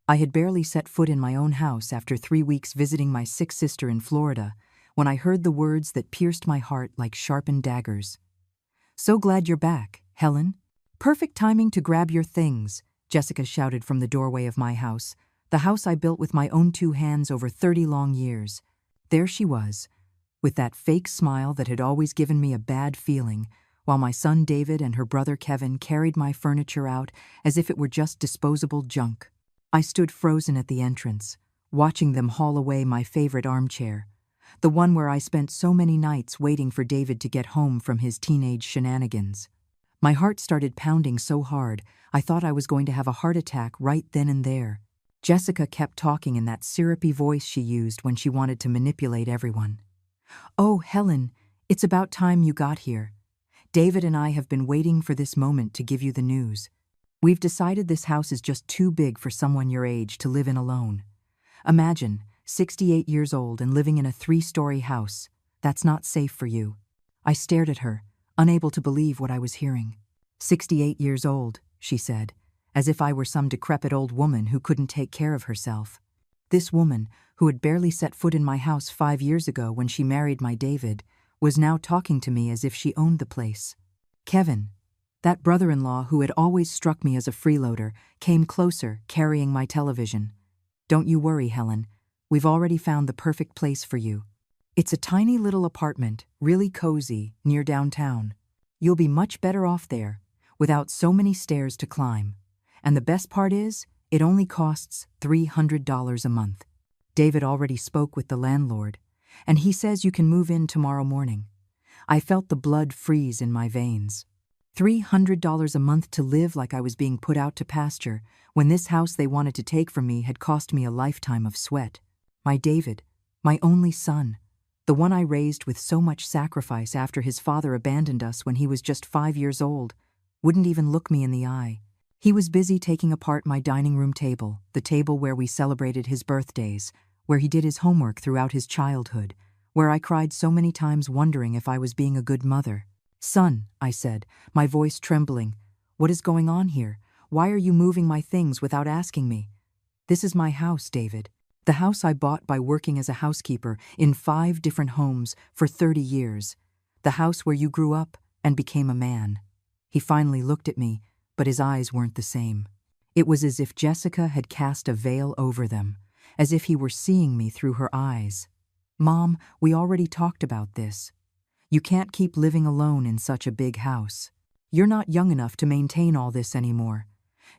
I had barely set foot in my own house after 3 weeks visiting my sick sister in Florida when I heard the words that pierced my heart like sharpened daggers. "So glad you're back, Helen. Perfect timing to grab your things," Jessica shouted from the doorway of my house, the house I built with my own 2 hands over 30 long years. There she was, with that fake smile that had always given me a bad feeling, while my son David and her brother Kevin carried my furniture out as if it were just disposable junk. I stood frozen at the entrance, watching them haul away my favorite armchair, the one where I spent so many nights waiting for David to get home from his teenage shenanigans. My heart started pounding so hard, I thought I was going to have a heart attack right then and there. Jessica kept talking in that syrupy voice she used when she wanted to manipulate everyone. "Oh, Helen, it's about time you got here. David and I have been waiting for this moment to give you the news. We've decided this house is just too big for someone your age to live in alone. Imagine, 68 years old and living in a 3-story house. That's not safe for you." I stared at her, unable to believe what I was hearing. 68 years old, she said, as if I were some decrepit old woman who couldn't take care of herself. This woman, who had barely set foot in my house 5 years ago when she married my David, was now talking to me as if she owned the place. Kevin, that brother-in-law who had always struck me as a freeloader, came closer, carrying my television. "Don't you worry, Helen. We've already found the perfect place for you. It's a tiny little apartment, really cozy, near downtown. You'll be much better off there, without so many stairs to climb. And the best part is, it only costs $300 a month. David already spoke with the landlord, and he says you can move in tomorrow morning." I felt the blood freeze in my veins. $300 a month to live like I was being put out to pasture, when this house they wanted to take from me had cost me a lifetime of sweat. My David, my only son, the one I raised with so much sacrifice after his father abandoned us when he was just 5 years old, wouldn't even look me in the eye. He was busy taking apart my dining room table, the table where we celebrated his birthdays, where he did his homework throughout his childhood, where I cried so many times wondering if I was being a good mother. "Son," I said, my voice trembling, "what is going on here? Why are you moving my things without asking me?" "This is my house, David. The house I bought by working as a housekeeper in 5 different homes for 30 years. The house where you grew up and became a man." He finally looked at me, but his eyes weren't the same. It was as if Jessica had cast a veil over them, as if he were seeing me through her eyes. "Mom, we already talked about this. You can't keep living alone in such a big house. You're not young enough to maintain all this anymore.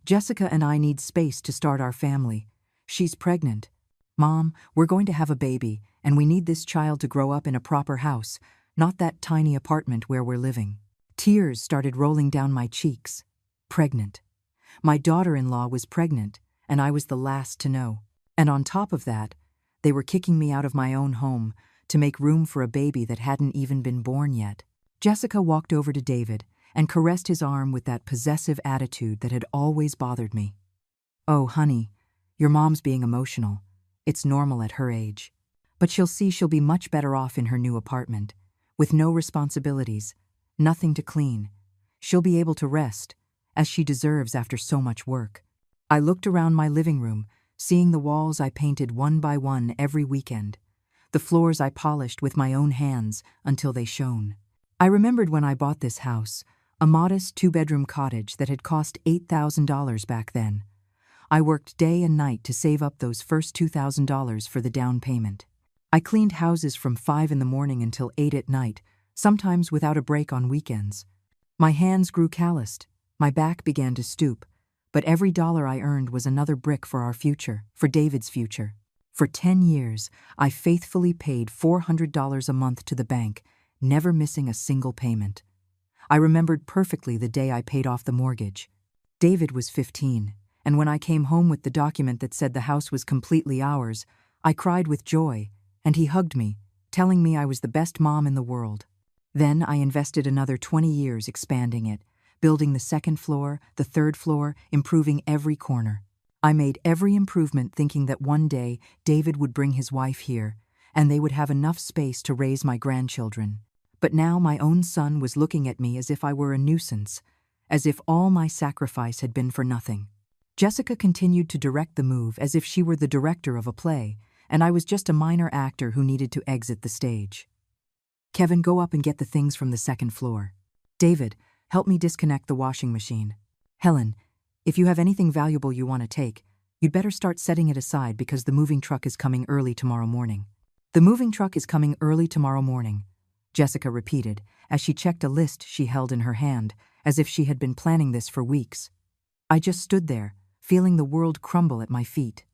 Jessica and I need space to start our family. She's pregnant. Mom, we're going to have a baby, and we need this child to grow up in a proper house, not that tiny apartment where we're living." Tears started rolling down my cheeks. Pregnant. My daughter-in-law was pregnant, and I was the last to know. And on top of that, they were kicking me out of my own home to make room for a baby that hadn't even been born yet. Jessica walked over to David and caressed his arm with that possessive attitude that had always bothered me. "Oh, honey, your mom's being emotional. It's normal at her age. But she'll be much better off in her new apartment, with no responsibilities, nothing to clean. She'll be able to rest, as she deserves after so much work." I looked around my living room, seeing the walls I painted one by one every weekend, the floors I polished with my own hands until they shone. I remembered when I bought this house, a modest 2-bedroom cottage that had cost $8,000 back then. I worked day and night to save up those first $2,000 for the down payment. I cleaned houses from 5 in the morning until 8 at night, sometimes without a break on weekends. My hands grew calloused, my back began to stoop, but every dollar I earned was another brick for our future, for David's future. For 10 years, I faithfully paid $400 a month to the bank, never missing a single payment. I remembered perfectly the day I paid off the mortgage. David was 15, and when I came home with the document that said the house was completely ours, I cried with joy, and he hugged me, telling me I was the best mom in the world. Then I invested another 20 years expanding it, building the 2nd floor, the 3rd floor, improving every corner. I made every improvement thinking that one day David would bring his wife here, and they would have enough space to raise my grandchildren. But now my own son was looking at me as if I were a nuisance, as if all my sacrifice had been for nothing. Jessica continued to direct the move as if she were the director of a play, and I was just a minor actor who needed to exit the stage. Kevin, go up and get the things from the second floor. David, help me disconnect the washing machine. Helen, if you have anything valuable you want to take, you'd better start setting it aside because the moving truck is coming early tomorrow morning. The moving truck is coming early tomorrow morning, Jessica repeated as she checked a list she held in her hand, as if she had been planning this for weeks. I just stood there, feeling the world crumble at my feet.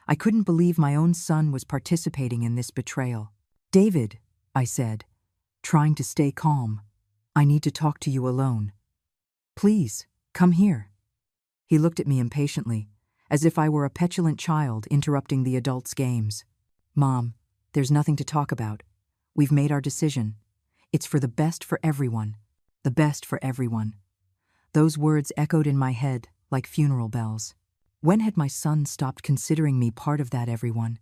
I couldn't believe my own son was participating in this betrayal. David, I said, trying to stay calm, I need to talk to you alone. Please, come here. He looked at me impatiently, as if I were a petulant child interrupting the adults' games. Mom, there's nothing to talk about. We've made our decision. It's for the best for everyone. The best for everyone. Those words echoed in my head like funeral bells. When had my son stopped considering me part of that everyone?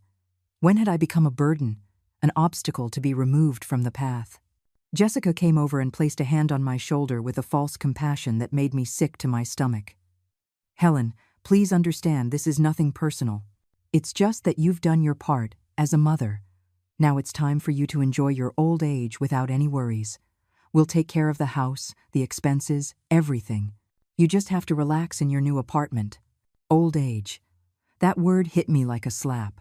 When had I become a burden, an obstacle to be removed from the path? Jessica came over and placed a hand on my shoulder with a false compassion that made me sick to my stomach. Helen, please understand this is nothing personal. It's just that you've done your part as a mother. Now it's time for you to enjoy your old age without any worries. We'll take care of the house, the expenses, everything. You just have to relax in your new apartment. Old age. That word hit me like a slap.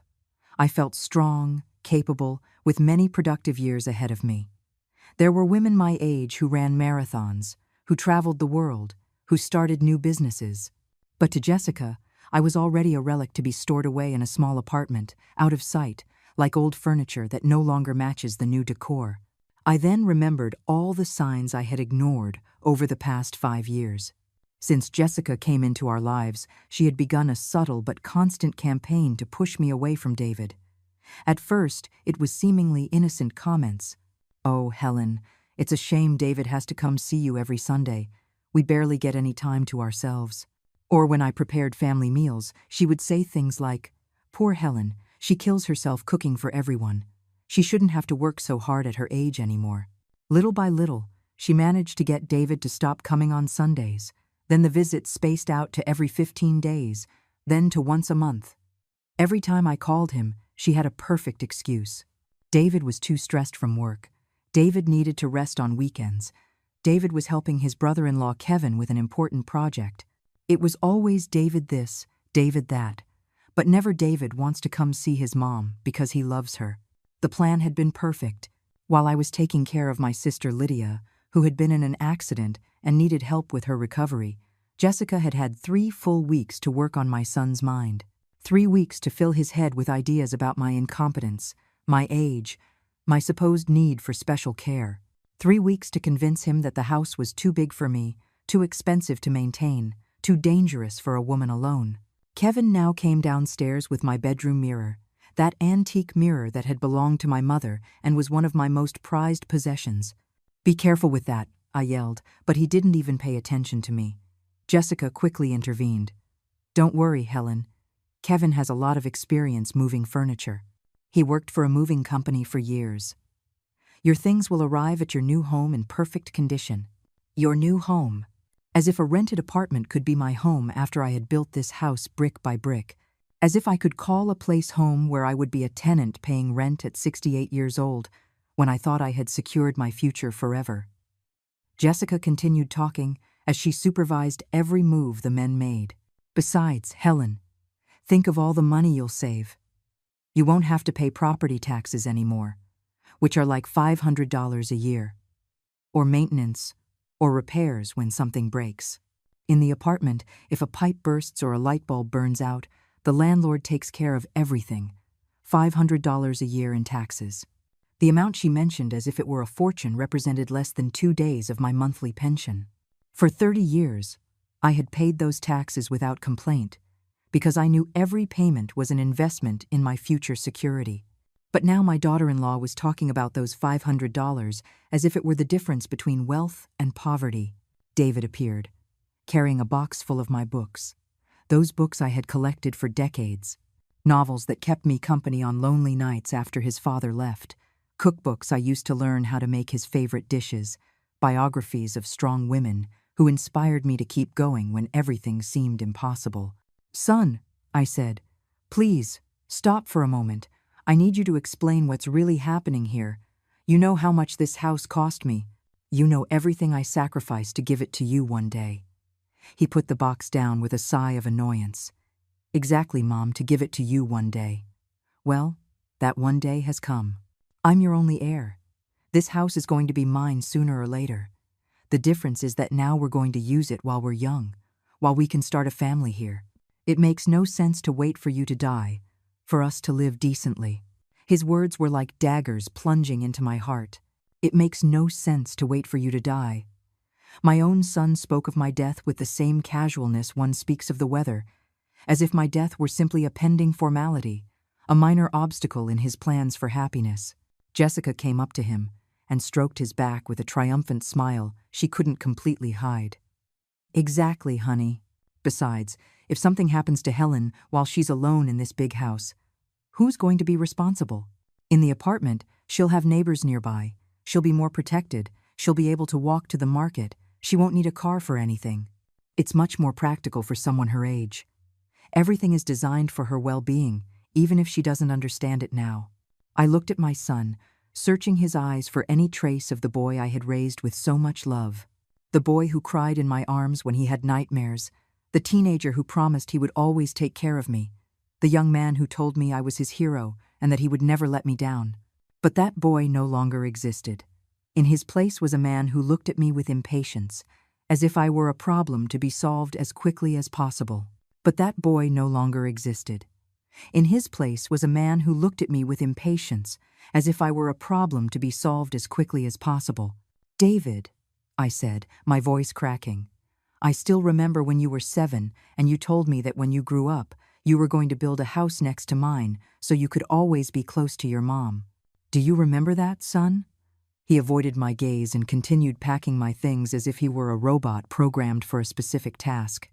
I felt strong, capable, with many productive years ahead of me. There were women my age who ran marathons, who traveled the world, who started new businesses. But to Jessica, I was already a relic to be stored away in a small apartment, out of sight, like old furniture that no longer matches the new decor. I then remembered all the signs I had ignored over the past 5 years. Since Jessica came into our lives, she had begun a subtle but constant campaign to push me away from David. At first, it was seemingly innocent comments. Oh, Helen, it's a shame David has to come see you every Sunday. We barely get any time to ourselves. Or when I prepared family meals, she would say things like, poor Helen, she kills herself cooking for everyone. She shouldn't have to work so hard at her age anymore. Little by little, she managed to get David to stop coming on Sundays. Then the visits spaced out to every 15 days, then to once a month. Every time I called him, she had a perfect excuse. David was too stressed from work. David needed to rest on weekends. David was helping his brother-in-law Kevin with an important project. It was always David this, David that. But never David wants to come see his mom because he loves her. The plan had been perfect. While I was taking care of my sister Lydia, who had been in an accident and needed help with her recovery, Jessica had had 3 full weeks to work on my son's mind. 3 weeks to fill his head with ideas about my incompetence, my age, my supposed need for special care. 3 weeks to convince him that the house was too big for me, too expensive to maintain, too dangerous for a woman alone. Kevin now came downstairs with my bedroom mirror, that antique mirror that had belonged to my mother and was one of my most prized possessions. Be careful with that, I yelled, but he didn't even pay attention to me. Jessica quickly intervened. Don't worry, Helen. Kevin has a lot of experience moving furniture. He worked for a moving company for years. Your things will arrive at your new home in perfect condition. Your new home. As if a rented apartment could be my home after I had built this house brick by brick. As if I could call a place home where I would be a tenant paying rent at 68 years old, when I thought I had secured my future forever. Jessica continued talking as she supervised every move the men made. Besides, Helen, think of all the money you'll save. You won't have to pay property taxes anymore, which are like $500 a year, or maintenance, or repairs when something breaks. In the apartment, if a pipe bursts or a light bulb burns out, the landlord takes care of everything. $500 a year in taxes. The amount she mentioned as if it were a fortune represented less than 2 days of my monthly pension. For 30 years, I had paid those taxes without complaint, because I knew every payment was an investment in my future security. But now my daughter-in-law was talking about those $500 as if it were the difference between wealth and poverty. David appeared, carrying a box full of my books. Those books I had collected for decades. Novels that kept me company on lonely nights after his father left. Cookbooks I used to learn how to make his favorite dishes. Biographies of strong women who inspired me to keep going when everything seemed impossible. Son, I said, please, stop for a moment. I need you to explain what's really happening here. You know how much this house cost me. You know everything I sacrificed to give it to you one day. He put the box down with a sigh of annoyance. Exactly, Mom, to give it to you one day. Well, that one day has come. I'm your only heir. This house is going to be mine sooner or later. The difference is that now we're going to use it while we're young, while we can start a family here. It makes no sense to wait for you to die, for us to live decently. His words were like daggers plunging into my heart. It makes no sense to wait for you to die. My own son spoke of my death with the same casualness one speaks of the weather, as if my death were simply a pending formality, a minor obstacle in his plans for happiness. Jessica came up to him and stroked his back with a triumphant smile she couldn't completely hide. Exactly, honey. Besides, if something happens to Helen while she's alone in this big house, who's going to be responsible? In the apartment, she'll have neighbors nearby. She'll be more protected. She'll be able to walk to the market. She won't need a car for anything. It's much more practical for someone her age. Everything is designed for her well-being, even if she doesn't understand it now. I looked at my son, searching his eyes for any trace of the boy I had raised with so much love. The boy who cried in my arms when he had nightmares. The teenager who promised he would always take care of me. The young man who told me I was his hero and that he would never let me down. But that boy no longer existed. In his place was a man who looked at me with impatience, as if I were a problem to be solved as quickly as possible. But that boy no longer existed. In his place was a man who looked at me with impatience, as if I were a problem to be solved as quickly as possible. David, I said, my voice cracking. I still remember when you were 7 and you told me that when you grew up, you were going to build a house next to mine so you could always be close to your mom. Do you remember that, son? He avoided my gaze and continued packing my things as if he were a robot programmed for a specific task.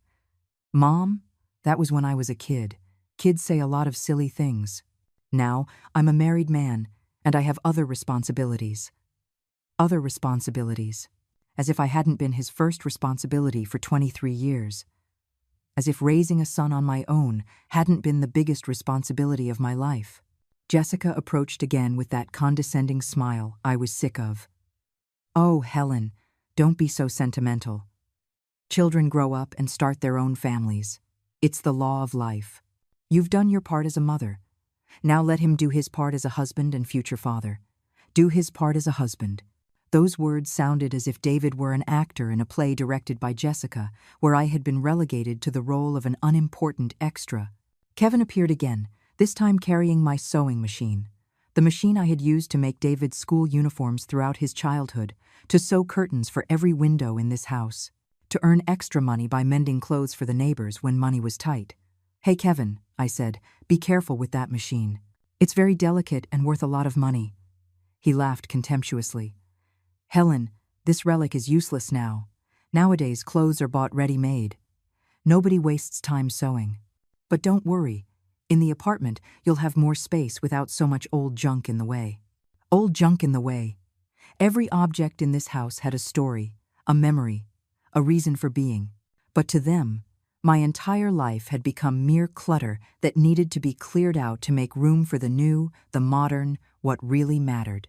Mom, that was when I was a kid. Kids say a lot of silly things. Now, I'm a married man, and I have other responsibilities. Other responsibilities. As if I hadn't been his first responsibility for 23 years. As if raising a son on my own hadn't been the biggest responsibility of my life. Jessica approached again with that condescending smile I was sick of. Oh, Helen, don't be so sentimental. Children grow up and start their own families. It's the law of life. You've done your part as a mother. Now let him do his part as a husband and future father. Do his part as a husband. Those words sounded as if David were an actor in a play directed by Jessica, where I had been relegated to the role of an unimportant extra. Kevin appeared again, this time carrying my sewing machine. The machine I had used to make David's school uniforms throughout his childhood, to sew curtains for every window in this house, to earn extra money by mending clothes for the neighbors when money was tight. Hey, Kevin, I said, be careful with that machine. It's very delicate and worth a lot of money. He laughed contemptuously. Helen, this relic is useless now. Nowadays, clothes are bought ready-made. Nobody wastes time sewing. But don't worry. In the apartment, you'll have more space without so much old junk in the way. Old junk in the way. Every object in this house had a story, a memory, a reason for being. But to them, my entire life had become mere clutter that needed to be cleared out to make room for the new, the modern, what really mattered.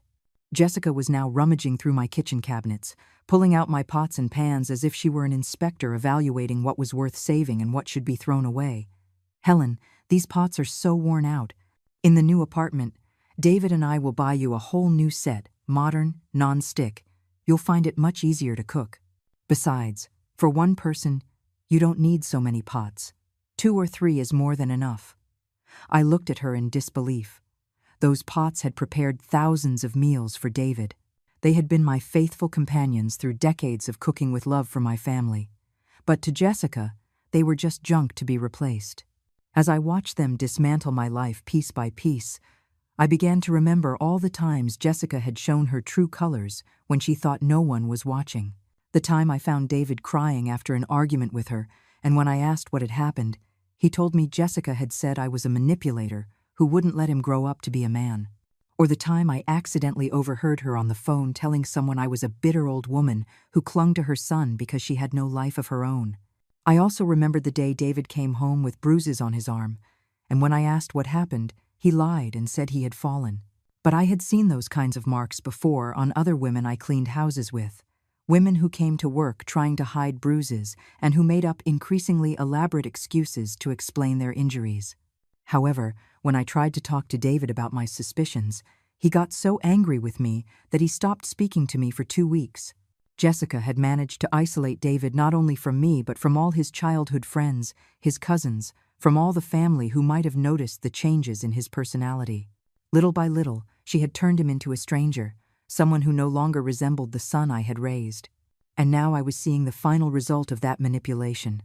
Jessica was now rummaging through my kitchen cabinets, pulling out my pots and pans as if she were an inspector evaluating what was worth saving and what should be thrown away. Helen, these pots are so worn out. In the new apartment, David and I will buy you a whole new set, modern, non-stick. You'll find it much easier to cook. Besides, for one person, you don't need so many pots. 2 or 3 is more than enough. I looked at her in disbelief. Those pots had prepared thousands of meals for David. They had been my faithful companions through decades of cooking with love for my family. But to Jessica, they were just junk to be replaced. As I watched them dismantle my life piece by piece, I began to remember all the times Jessica had shown her true colors when she thought no one was watching. The time I found David crying after an argument with her, and when I asked what had happened, he told me Jessica had said I was a manipulator who wouldn't let him grow up to be a man. Or the time I accidentally overheard her on the phone telling someone I was a bitter old woman who clung to her son because she had no life of her own. I also remembered the day David came home with bruises on his arm, and when I asked what happened, he lied and said he had fallen. But I had seen those kinds of marks before on other women I cleaned houses with. Women who came to work trying to hide bruises and who made up increasingly elaborate excuses to explain their injuries. However, when I tried to talk to David about my suspicions, he got so angry with me that he stopped speaking to me for 2 weeks. Jessica had managed to isolate David not only from me but from all his childhood friends, his cousins, from all the family who might have noticed the changes in his personality. Little by little, she had turned him into a stranger, someone who no longer resembled the son I had raised. And now I was seeing the final result of that manipulation.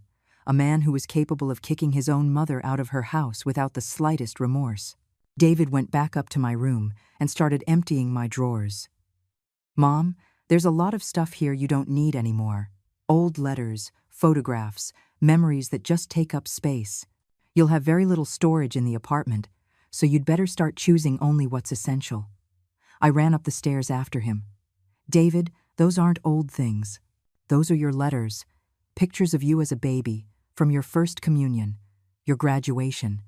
A man who was capable of kicking his own mother out of her house without the slightest remorse. David went back up to my room and started emptying my drawers. "Mom, there's a lot of stuff here you don't need anymore. Old letters, photographs, memories that just take up space. You'll have very little storage in the apartment, so you'd better start choosing only what's essential." I ran up the stairs after him. "David, those aren't old things. Those are your letters, pictures of you as a baby, from your first communion, your graduation.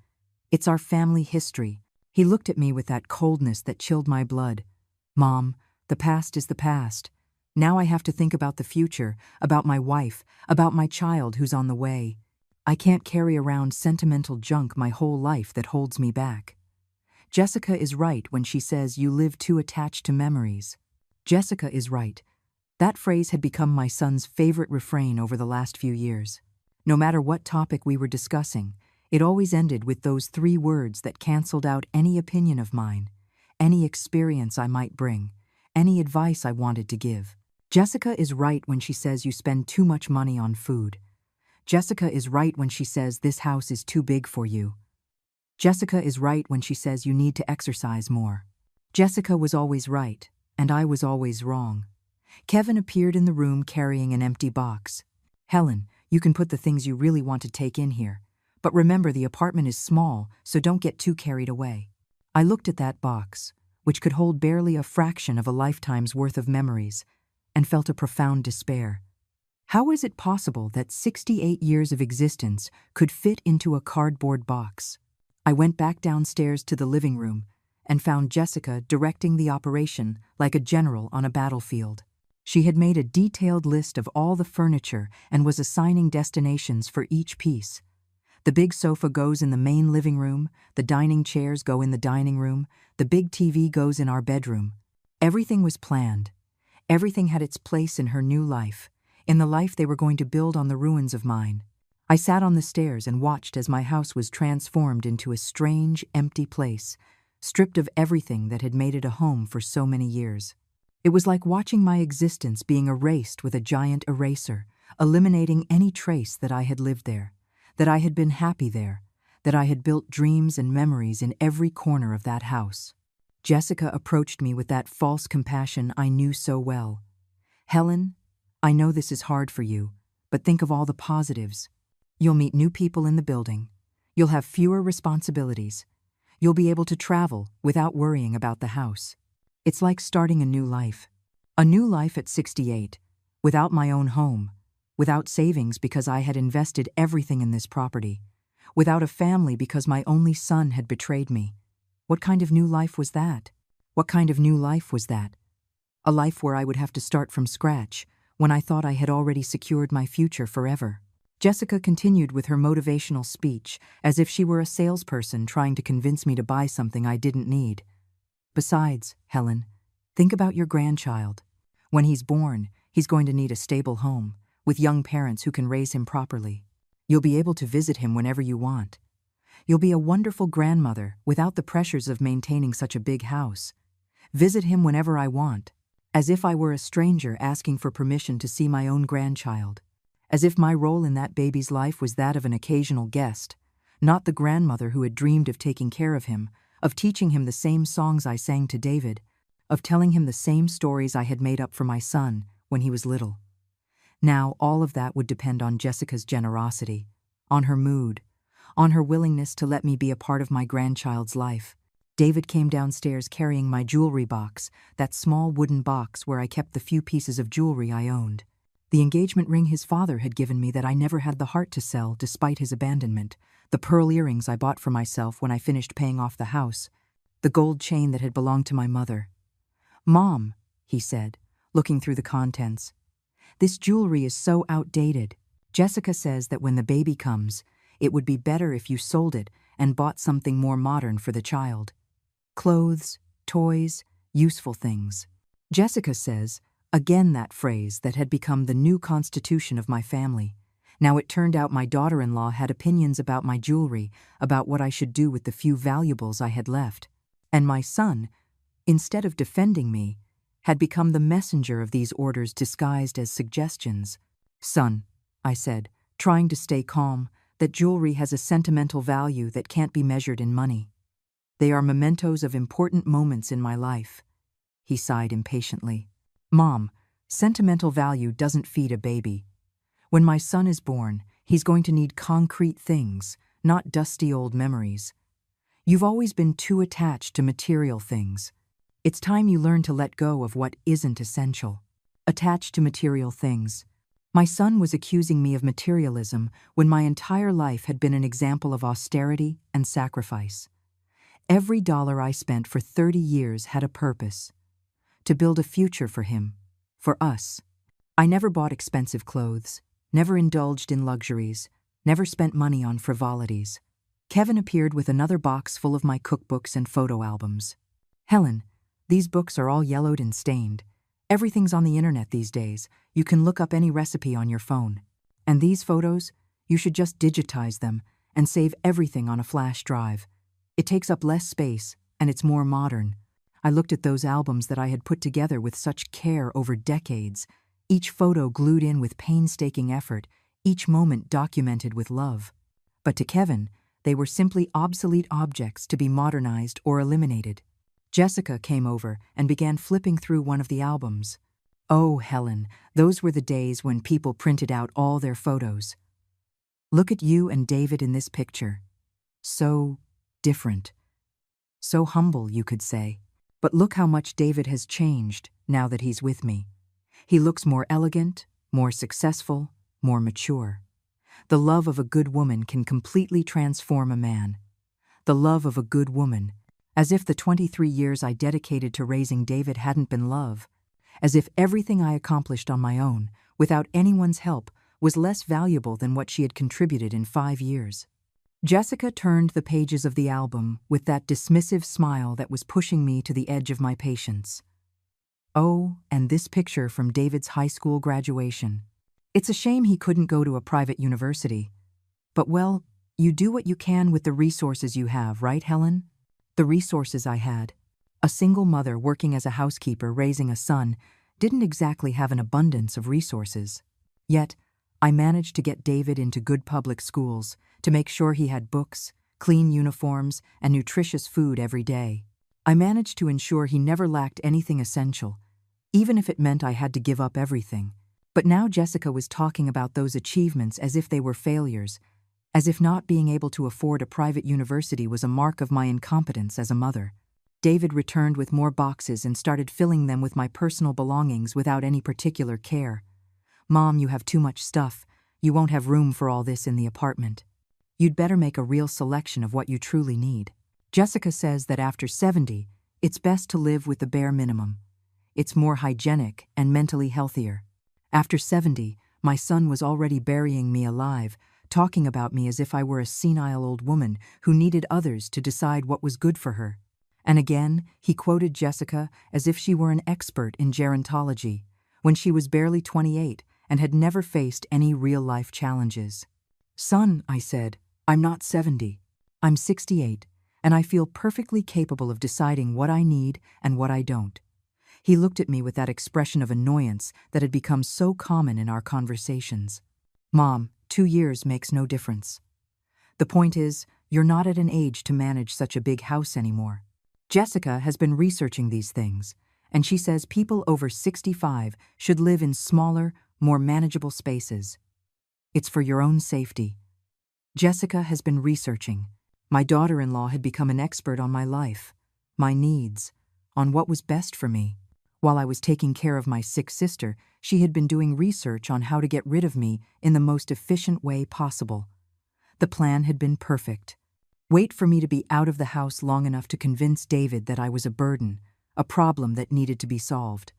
It's our family history." He looked at me with that coldness that chilled my blood. "Mom, the past is the past. Now I have to think about the future, about my wife, about my child who's on the way. I can't carry around sentimental junk my whole life that holds me back. Jessica is right when she says you live too attached to memories." Jessica is right. That phrase had become my son's favorite refrain over the last few years. No matter what topic we were discussing, it always ended with those 3 words that canceled out any opinion of mine, any experience I might bring, any advice I wanted to give. Jessica is right when she says you spend too much money on food. Jessica is right when she says this house is too big for you. Jessica is right when she says you need to exercise more. Jessica was always right, and I was always wrong. Kevin appeared in the room carrying an empty box. "Helen, you can put the things you really want to take in here. But remember, the apartment is small, so don't get too carried away." I looked at that box, which could hold barely a fraction of a lifetime's worth of memories, and felt a profound despair. How is it possible that 68 years of existence could fit into a cardboard box? I went back downstairs to the living room and found Jessica directing the operation like a general on a battlefield. She had made a detailed list of all the furniture and was assigning destinations for each piece. The big sofa goes in the main living room, the dining chairs go in the dining room, the big TV goes in our bedroom. Everything was planned. Everything had its place in her new life, in the life they were going to build on the ruins of mine. I sat on the stairs and watched as my house was transformed into a strange, empty place, stripped of everything that had made it a home for so many years. It was like watching my existence being erased with a giant eraser, eliminating any trace that I had lived there, that I had been happy there, that I had built dreams and memories in every corner of that house. Jessica approached me with that false compassion I knew so well. "Helen, I know this is hard for you, but think of all the positives. You'll meet new people in the building. You'll have fewer responsibilities. You'll be able to travel without worrying about the house. It's like starting a new life. A new life at 68, without my own home, without savings because I had invested everything in this property, without a family because my only son had betrayed me. What kind of new life was that? What kind of new life was that? A life where I would have to start from scratch, when I thought I had already secured my future forever." Jessica continued with her motivational speech as if she were a salesperson trying to convince me to buy something I didn't need. "Besides, Helen, think about your grandchild. When he's born, he's going to need a stable home, with young parents who can raise him properly. You'll be able to visit him whenever you want. You'll be a wonderful grandmother without the pressures of maintaining such a big house. Visit him whenever I want, as if I were a stranger asking for permission to see my own grandchild, as if my role in that baby's life was that of an occasional guest, not the grandmother who had dreamed of taking care of him, of teaching him the same songs I sang to David, of telling him the same stories I had made up for my son when he was little. Now all of that would depend on Jessica's generosity, on her mood, on her willingness to let me be a part of my grandchild's life. David came downstairs carrying my jewelry box, that small wooden box where I kept the few pieces of jewelry I owned. The engagement ring his father had given me that I never had the heart to sell despite his abandonment, the pearl earrings I bought for myself when I finished paying off the house, the gold chain that had belonged to my mother. "Mom," he said, looking through the contents, "this jewelry is so outdated. Jessica says that when the baby comes, it would be better if you sold it and bought something more modern for the child. Clothes, toys, useful things." Jessica says, again that phrase that had become the new constitution of my family. Now it turned out my daughter-in-law had opinions about my jewelry, about what I should do with the few valuables I had left. And my son, instead of defending me, had become the messenger of these orders disguised as suggestions. "Son," I said, trying to stay calm, "that jewelry has a sentimental value that can't be measured in money. They are mementos of important moments in my life." He sighed impatiently. "Mom, sentimental value doesn't feed a baby. When my son is born, he's going to need concrete things, not dusty old memories. You've always been too attached to material things. It's time you learn to let go of what isn't essential." Attached to material things. My son was accusing me of materialism when my entire life had been an example of austerity and sacrifice. Every dollar I spent for 30 years had a purpose. To build a future for him, for us. I never bought expensive clothes, never indulged in luxuries, never spent money on frivolities. Kevin appeared with another box full of my cookbooks and photo albums. "Helen, these books are all yellowed and stained. Everything's on the internet these days. You can look up any recipe on your phone. And these photos, you should just digitize them and save everything on a flash drive. It takes up less space, and it's more modern." I looked at those albums that I had put together with such care over decades, each photo glued in with painstaking effort, each moment documented with love. But to Kevin, they were simply obsolete objects to be modernized or eliminated. Jessica came over and began flipping through one of the albums. "Oh, Helen, those were the days when people printed out all their photos. Look at you and David in this picture. So different. So humble, you could say. But look how much David has changed now that he's with me. He looks more elegant, more successful, more mature. The love of a good woman can completely transform a man. The love of a good woman, as if the 23 years I dedicated to raising David hadn't been love, as if everything I accomplished on my own, without anyone's help, was less valuable than what she had contributed in 5 years. Jessica turned the pages of the album with that dismissive smile that was pushing me to the edge of my patience. "Oh, and this picture from David's high school graduation. It's a shame he couldn't go to a private university. But well, you do what you can with the resources you have, right, Helen?" The resources I had. A single mother working as a housekeeper raising a son didn't exactly have an abundance of resources. Yet, I managed to get David into good public schools, to make sure he had books, clean uniforms, and nutritious food every day. I managed to ensure he never lacked anything essential, even if it meant I had to give up everything. But now Jessica was talking about those achievements as if they were failures, as if not being able to afford a private university was a mark of my incompetence as a mother. David returned with more boxes and started filling them with my personal belongings without any particular care. "Mom, you have too much stuff. You won't have room for all this in the apartment. You'd better make a real selection of what you truly need. Jessica says that after 70, it's best to live with the bare minimum. It's more hygienic and mentally healthier." After 70, my son was already burying me alive, talking about me as if I were a senile old woman who needed others to decide what was good for her. And again, he quoted Jessica as if she were an expert in gerontology, when she was barely 28 and had never faced any real-life challenges. "Son," I said, "I'm not 70. I'm 68, and I feel perfectly capable of deciding what I need and what I don't." He looked at me with that expression of annoyance that had become so common in our conversations. "Mom, 2 years makes no difference. The point is, you're not at an age to manage such a big house anymore. Jessica has been researching these things, and she says people over 65 should live in smaller, more manageable spaces. It's for your own safety." Jessica has been researching. My daughter-in-law had become an expert on my life, my needs, on what was best for me. While I was taking care of my sick sister, she had been doing research on how to get rid of me in the most efficient way possible. The plan had been perfect. Wait for me to be out of the house long enough to convince David that I was a burden, a problem that needed to be solved.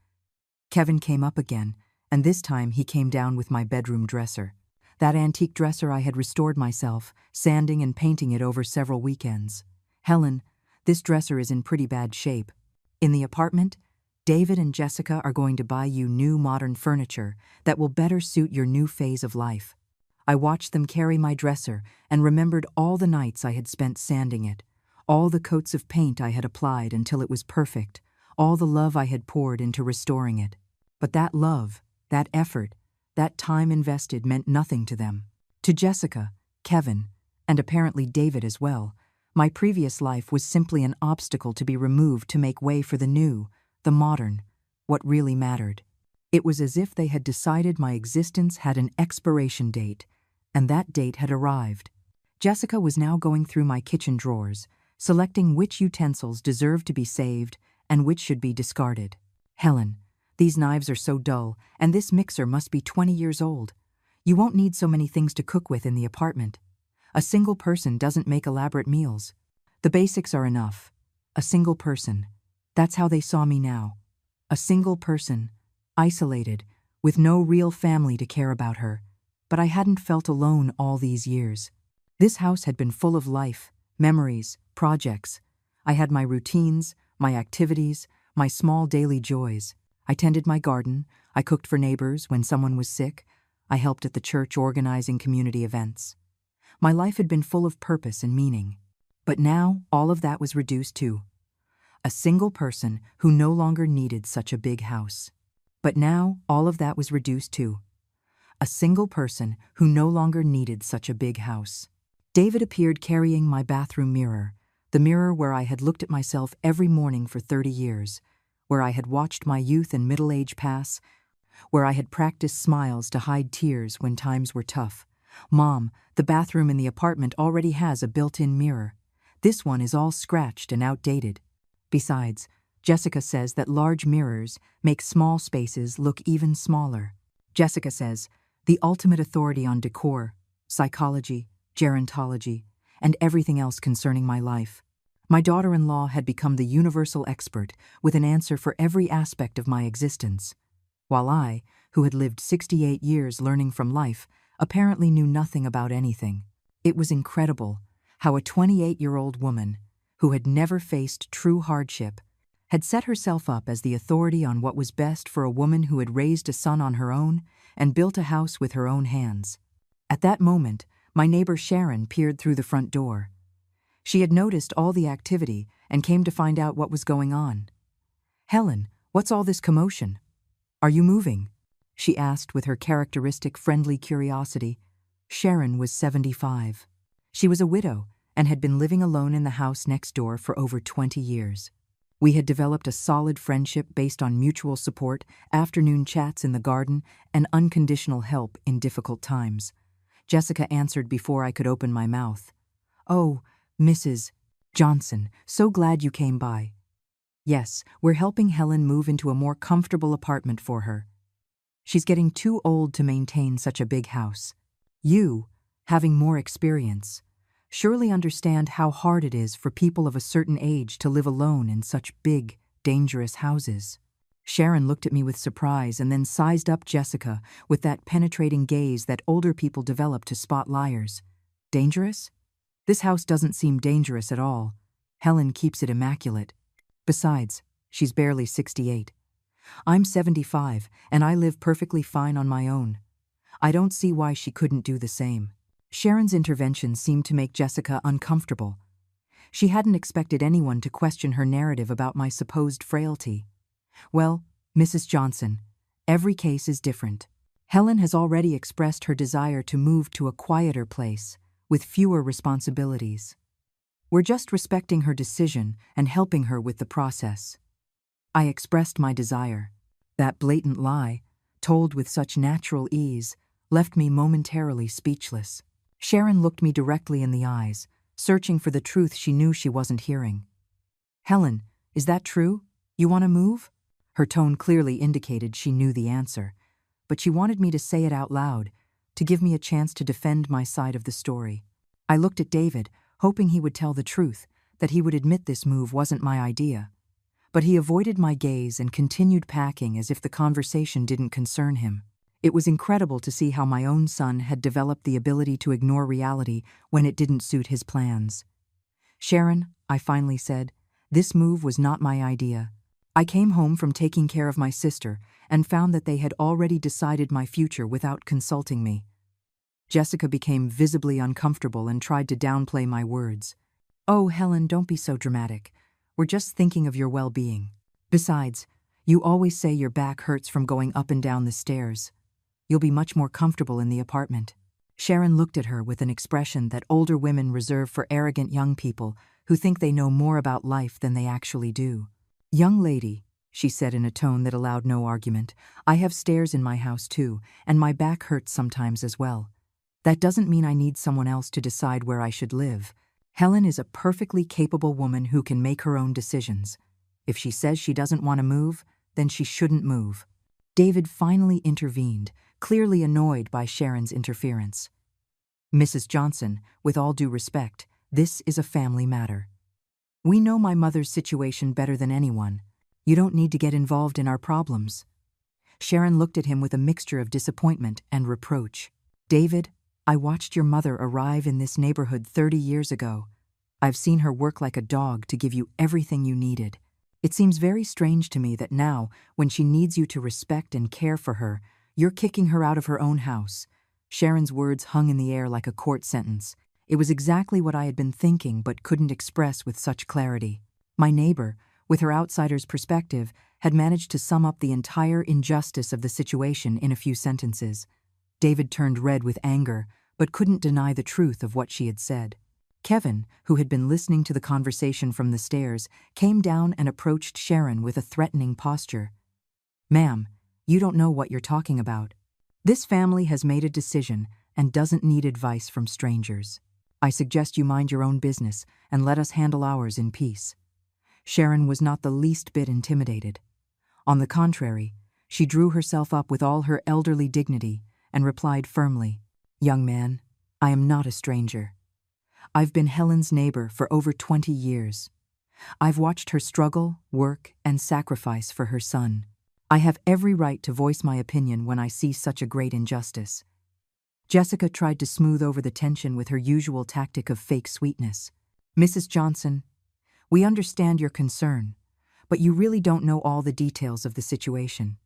Kevin came up again, and this time he came down with my bedroom dresser. That antique dresser I had restored myself, sanding and painting it over several weekends. Helen, this dresser is in pretty bad shape. In the apartment, David and Jessica are going to buy you new modern furniture that will better suit your new phase of life. I watched them carry my dresser and remembered all the nights I had spent sanding it, all the coats of paint I had applied until it was perfect, all the love I had poured into restoring it. But that love, that effort, that time invested meant nothing to them. To Jessica, Kevin, and apparently David as well, my previous life was simply an obstacle to be removed to make way for the new, the modern, what really mattered. It was as if they had decided my existence had an expiration date, and that date had arrived. Jessica was now going through my kitchen drawers, selecting which utensils deserved to be saved and which should be discarded. Helen, these knives are so dull, and this mixer must be 20 years old. You won't need so many things to cook with in the apartment. A single person doesn't make elaborate meals. The basics are enough. A single person. That's how they saw me now. A single person, isolated, with no real family to care about her. But I hadn't felt alone all these years. This house had been full of life, memories, projects. I had my routines, my activities, my small daily joys. I tended my garden, I cooked for neighbors when someone was sick, I helped at the church organizing community events. My life had been full of purpose and meaning. But now all of that was reduced to a single person who no longer needed such a big house. But now all of that was reduced to a single person who no longer needed such a big house. David appeared carrying my bathroom mirror, the mirror where I had looked at myself every morning for 30 years, where I had watched my youth and middle age pass, where I had practiced smiles to hide tears when times were tough. Mom, the bathroom in the apartment already has a built-in mirror. This one is all scratched and outdated. Besides, Jessica says that large mirrors make small spaces look even smaller. Jessica says, the ultimate authority on decor, psychology, gerontology, and everything else concerning my life. My daughter-in-law had become the universal expert with an answer for every aspect of my existence, while I, who had lived 68 years learning from life, apparently knew nothing about anything. It was incredible how a 28-year-old woman, who had never faced true hardship, had set herself up as the authority on what was best for a woman who had raised a son on her own and built a house with her own hands. At that moment, my neighbor Sharon peered through the front door. She had noticed all the activity and came to find out what was going on. Helen, what's all this commotion? Are you moving? She asked with her characteristic friendly curiosity. Sharon was 75. She was a widow and had been living alone in the house next door for over 20 years. We had developed a solid friendship based on mutual support, afternoon chats in the garden, and unconditional help in difficult times. Jessica answered before I could open my mouth. Oh, Mrs. Johnson, so glad you came by. Yes, we're helping Helen move into a more comfortable apartment for her. She's getting too old to maintain such a big house. You, having more experience, surely understand how hard it is for people of a certain age to live alone in such big, dangerous houses. Sharon looked at me with surprise and then sized up Jessica with that penetrating gaze that older people develop to spot liars. Dangerous? This house doesn't seem dangerous at all. Helen keeps it immaculate. Besides, she's barely 68. I'm 75, and I live perfectly fine on my own. I don't see why she couldn't do the same. Sharon's intervention seemed to make Jessica uncomfortable. She hadn't expected anyone to question her narrative about my supposed frailty. Well, Mrs. Johnson, every case is different. Helen has already expressed her desire to move to a quieter place, with fewer responsibilities. We're just respecting her decision and helping her with the process. I expressed my desire. That blatant lie, told with such natural ease, left me momentarily speechless. Sharon looked me directly in the eyes, searching for the truth she knew she wasn't hearing. Helen, is that true? You want to move? Her tone clearly indicated she knew the answer, but she wanted me to say it out loud, to give me a chance to defend my side of the story. I looked at David, hoping he would tell the truth, that he would admit this move wasn't my idea. But he avoided my gaze and continued packing as if the conversation didn't concern him. It was incredible to see how my own son had developed the ability to ignore reality when it didn't suit his plans. "Sharon," I finally said, "this move was not my idea. I came home from taking care of my sister and found that they had already decided my future without consulting me." Jessica became visibly uncomfortable and tried to downplay my words. "Oh, Helen, don't be so dramatic. We're just thinking of your well-being. Besides, you always say your back hurts from going up and down the stairs. You'll be much more comfortable in the apartment." Sharon looked at her with an expression that older women reserve for arrogant young people who think they know more about life than they actually do. "Young lady," she said in a tone that allowed no argument, "I have stairs in my house too, and my back hurts sometimes as well. That doesn't mean I need someone else to decide where I should live. Helen is a perfectly capable woman who can make her own decisions. If she says she doesn't want to move, then she shouldn't move." David finally intervened, clearly annoyed by Sharon's interference. "Mrs. Johnson, with all due respect, this is a family matter. We know my mother's situation better than anyone. You don't need to get involved in our problems." Sharon looked at him with a mixture of disappointment and reproach. "David, I watched your mother arrive in this neighborhood 30 years ago. I've seen her work like a dog to give you everything you needed. It seems very strange to me that now, when she needs you to respect and care for her, you're kicking her out of her own house." Sharon's words hung in the air like a court sentence. It was exactly what I had been thinking but couldn't express with such clarity. My neighbor, with her outsider's perspective, had managed to sum up the entire injustice of the situation in a few sentences. David turned red with anger, but couldn't deny the truth of what she had said. Kevin, who had been listening to the conversation from the stairs, came down and approached Sharon with a threatening posture. "Ma'am, you don't know what you're talking about. This family has made a decision and doesn't need advice from strangers. I suggest you mind your own business and let us handle ours in peace." Sharon was not the least bit intimidated. On the contrary, she drew herself up with all her elderly dignity and replied firmly, "Young man, I am not a stranger. I've been Helen's neighbor for over 20 years. I've watched her struggle, work, and sacrifice for her son. I have every right to voice my opinion when I see such a great injustice." Jessica tried to smooth over the tension with her usual tactic of fake sweetness. "Mrs. Johnson, we understand your concern, but you really don't know all the details of the situation.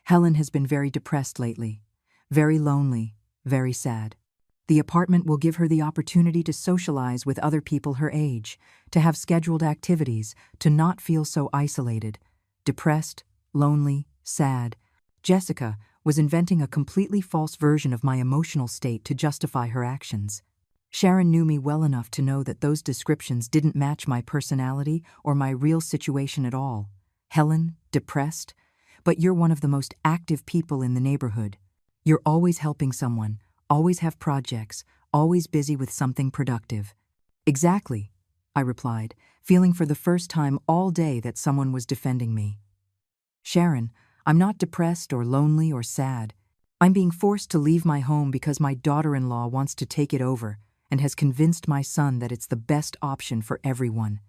Helen has been very depressed lately, very lonely, very sad. The apartment will give her the opportunity to socialize with other people her age, to have scheduled activities, to not feel so isolated, depressed, lonely, sad." Jessica was inventing a completely false version of my emotional state to justify her actions. Sharon knew me well enough to know that those descriptions didn't match my personality or my real situation at all. "Helen, depressed? But you're one of the most active people in the neighborhood. You're always helping someone, always have projects, always busy with something productive." "Exactly," I replied, feeling for the first time all day that someone was defending me. "Sharon, I'm not depressed or lonely or sad. I'm being forced to leave my home because my daughter-in-law wants to take it over and has convinced my son that it's the best option for everyone.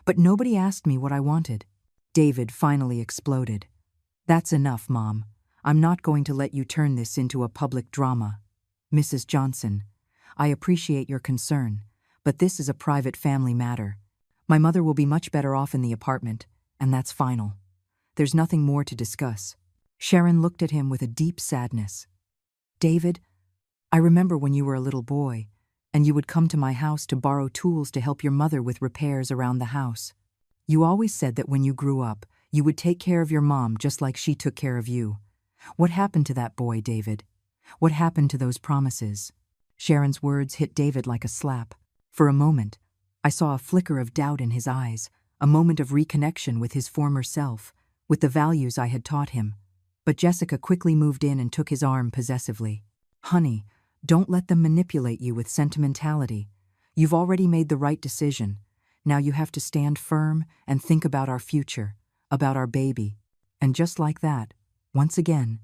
But nobody asked me what I wanted." David finally exploded. "That's enough, Mom. I'm not going to let you turn this into a public drama. Mrs. Johnson, I appreciate your concern, but this is a private family matter. My mother will be much better off in the apartment, and that's final. There's nothing more to discuss." Sharon looked at him with a deep sadness. "David, I remember when you were a little boy, and you would come to my house to borrow tools to help your mother with repairs around the house. You always said that when you grew up, you would take care of your mom just like she took care of you. What happened to that boy, David? What happened to those promises?" Sharon's words hit David like a slap. For a moment, I saw a flicker of doubt in his eyes, a moment of reconnection with his former self, with the values I had taught him. But Jessica quickly moved in and took his arm possessively. "Honey, don't let them manipulate you with sentimentality. You've already made the right decision. Now you have to stand firm and think about our future, about our baby." And just like that, once again,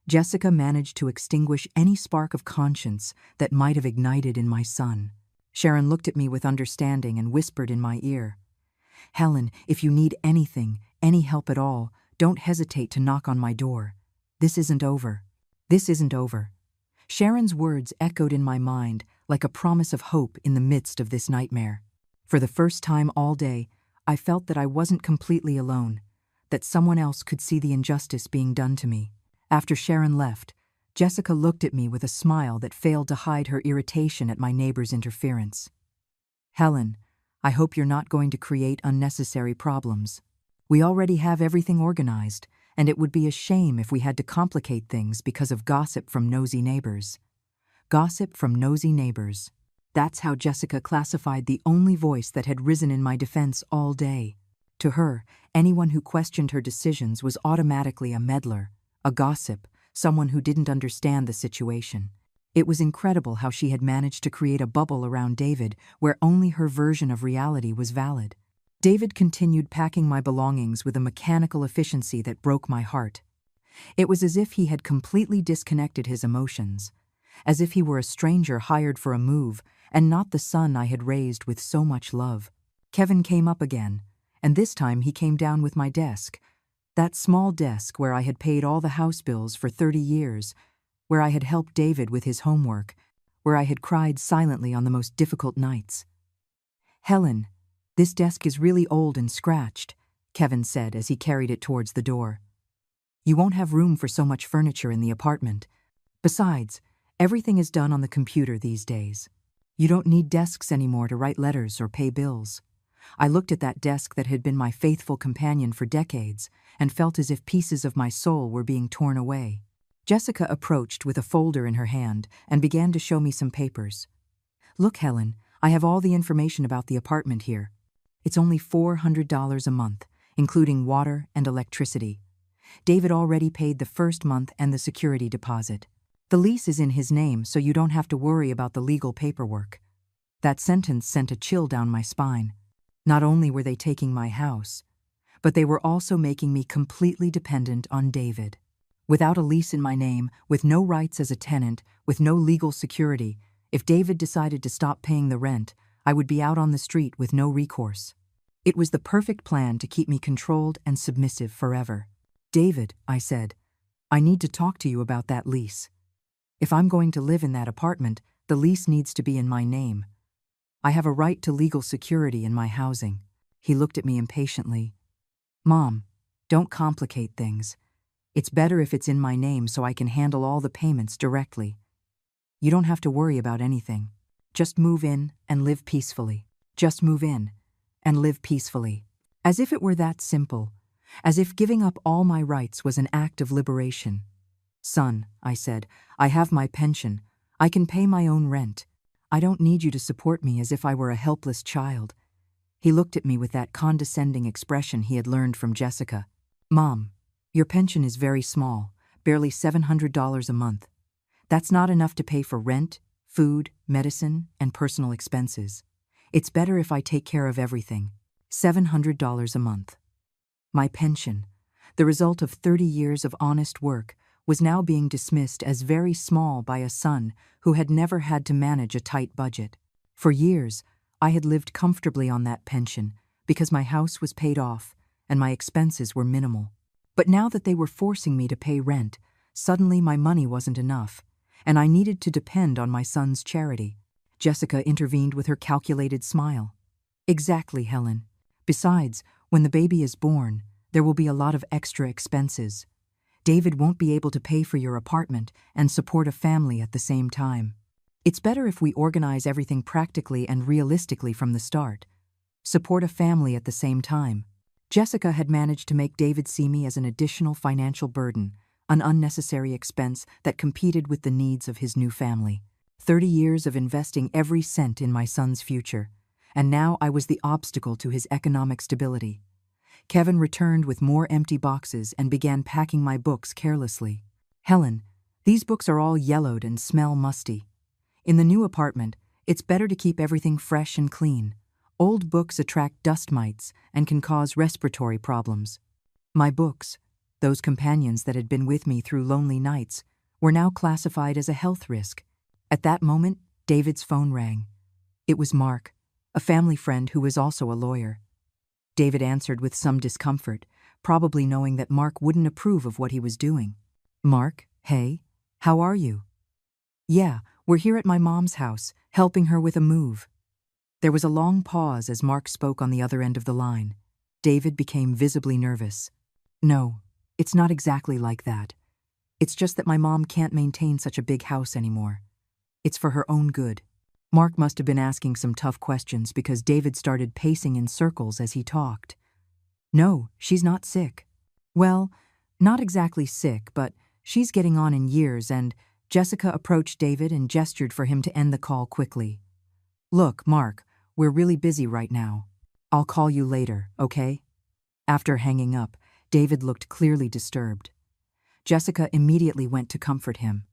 Jessica managed to extinguish any spark of conscience that might have ignited in my son. Sharon looked at me with understanding and whispered in my ear, "Helen, if you need anything, any help at all, don't hesitate to knock on my door. This isn't over. This isn't over." Sharon's words echoed in my mind like a promise of hope in the midst of this nightmare. For the first time all day, I felt that I wasn't completely alone, that someone else could see the injustice being done to me. After Sharon left, Jessica looked at me with a smile that failed to hide her irritation at my neighbor's interference. "Helen, I hope you're not going to create unnecessary problems. We already have everything organized, and it would be a shame if we had to complicate things because of gossip from nosy neighbors." Gossip from nosy neighbors. That's how Jessica classified the only voice that had risen in my defense all day. To her, anyone who questioned her decisions was automatically a meddler, a gossip, someone who didn't understand the situation. It was incredible how she had managed to create a bubble around David where only her version of reality was valid. David continued packing my belongings with a mechanical efficiency that broke my heart. It was as if he had completely disconnected his emotions, as if he were a stranger hired for a move and not the son I had raised with so much love. Kevin came up again, and this time he came down with my desk. That small desk where I had paid all the house bills for 30 years, where I had helped David with his homework, where I had cried silently on the most difficult nights. "Helen, this desk is really old and scratched," Kevin said as he carried it towards the door. "You won't have room for so much furniture in the apartment. Besides, everything is done on the computer these days. You don't need desks anymore to write letters or pay bills." I looked at that desk that had been my faithful companion for decades and felt as if pieces of my soul were being torn away. Jessica approached with a folder in her hand and began to show me some papers. "Look, Helen, I have all the information about the apartment here. It's only $400 a month, including water and electricity. David already paid the first month and the security deposit. The lease is in his name, so you don't have to worry about the legal paperwork." That sentence sent a chill down my spine. Not only were they taking my house, but they were also making me completely dependent on David. Without a lease in my name, with no rights as a tenant, with no legal security, if David decided to stop paying the rent, I would be out on the street with no recourse. It was the perfect plan to keep me controlled and submissive forever. "David," I said, "I need to talk to you about that lease. If I'm going to live in that apartment, the lease needs to be in my name. I have a right to legal security in my housing." He looked at me impatiently. "Mom, don't complicate things. It's better if it's in my name so I can handle all the payments directly. You don't have to worry about anything. Just move in and live peacefully. Just move in and live peacefully." As if it were that simple, as if giving up all my rights was an act of liberation. "Son," I said, "I have my pension. I can pay my own rent. I don't need you to support me as if I were a helpless child." He looked at me with that condescending expression he had learned from Jessica. "Mom, your pension is very small, barely $700 a month. That's not enough to pay for rent, food, medicine, and personal expenses. It's better if I take care of everything. $700 a month." My pension, the result of 30 years of honest work, was now being dismissed as very small by a son who had never had to manage a tight budget. For years, I had lived comfortably on that pension because my house was paid off and my expenses were minimal. But now that they were forcing me to pay rent, suddenly my money wasn't enough, and I needed to depend on my son's charity. Jessica intervened with her calculated smile. "Exactly, Helen. Besides, when the baby is born, there will be a lot of extra expenses. David won't be able to pay for your apartment and support a family at the same time. It's better if we organize everything practically and realistically from the start. Support a family at the same time." Jessica had managed to make David see me as an additional financial burden, an unnecessary expense that competed with the needs of his new family. 30 years of investing every cent in my son's future, and now I was the obstacle to his economic stability. Kevin returned with more empty boxes and began packing my books carelessly. "Helen, these books are all yellowed and smell musty. In the new apartment, it's better to keep everything fresh and clean. Old books attract dust mites and can cause respiratory problems." My books, Those companions that had been with me through lonely nights were now classified as a health risk. At that moment, David's phone rang. It was Mark, a family friend who was also a lawyer. David answered with some discomfort, probably knowing that Mark wouldn't approve of what he was doing. "Mark, hey, how are you?" "Yeah, we're here at my mom's house, helping her with a move." There was a long pause as Mark spoke on the other end of the line. David became visibly nervous. "No, it's not exactly like that. It's just that my mom can't maintain such a big house anymore. It's for her own good." Mark must have been asking some tough questions because David started pacing in circles as he talked. "No, she's not sick." "Well, not exactly sick, but she's getting on in years," and Jessica approached David and gestured for him to end the call quickly. "Look, Mark, we're really busy right now. I'll call you later, okay?" After hanging up, David looked clearly disturbed. Jessica immediately went to comfort him.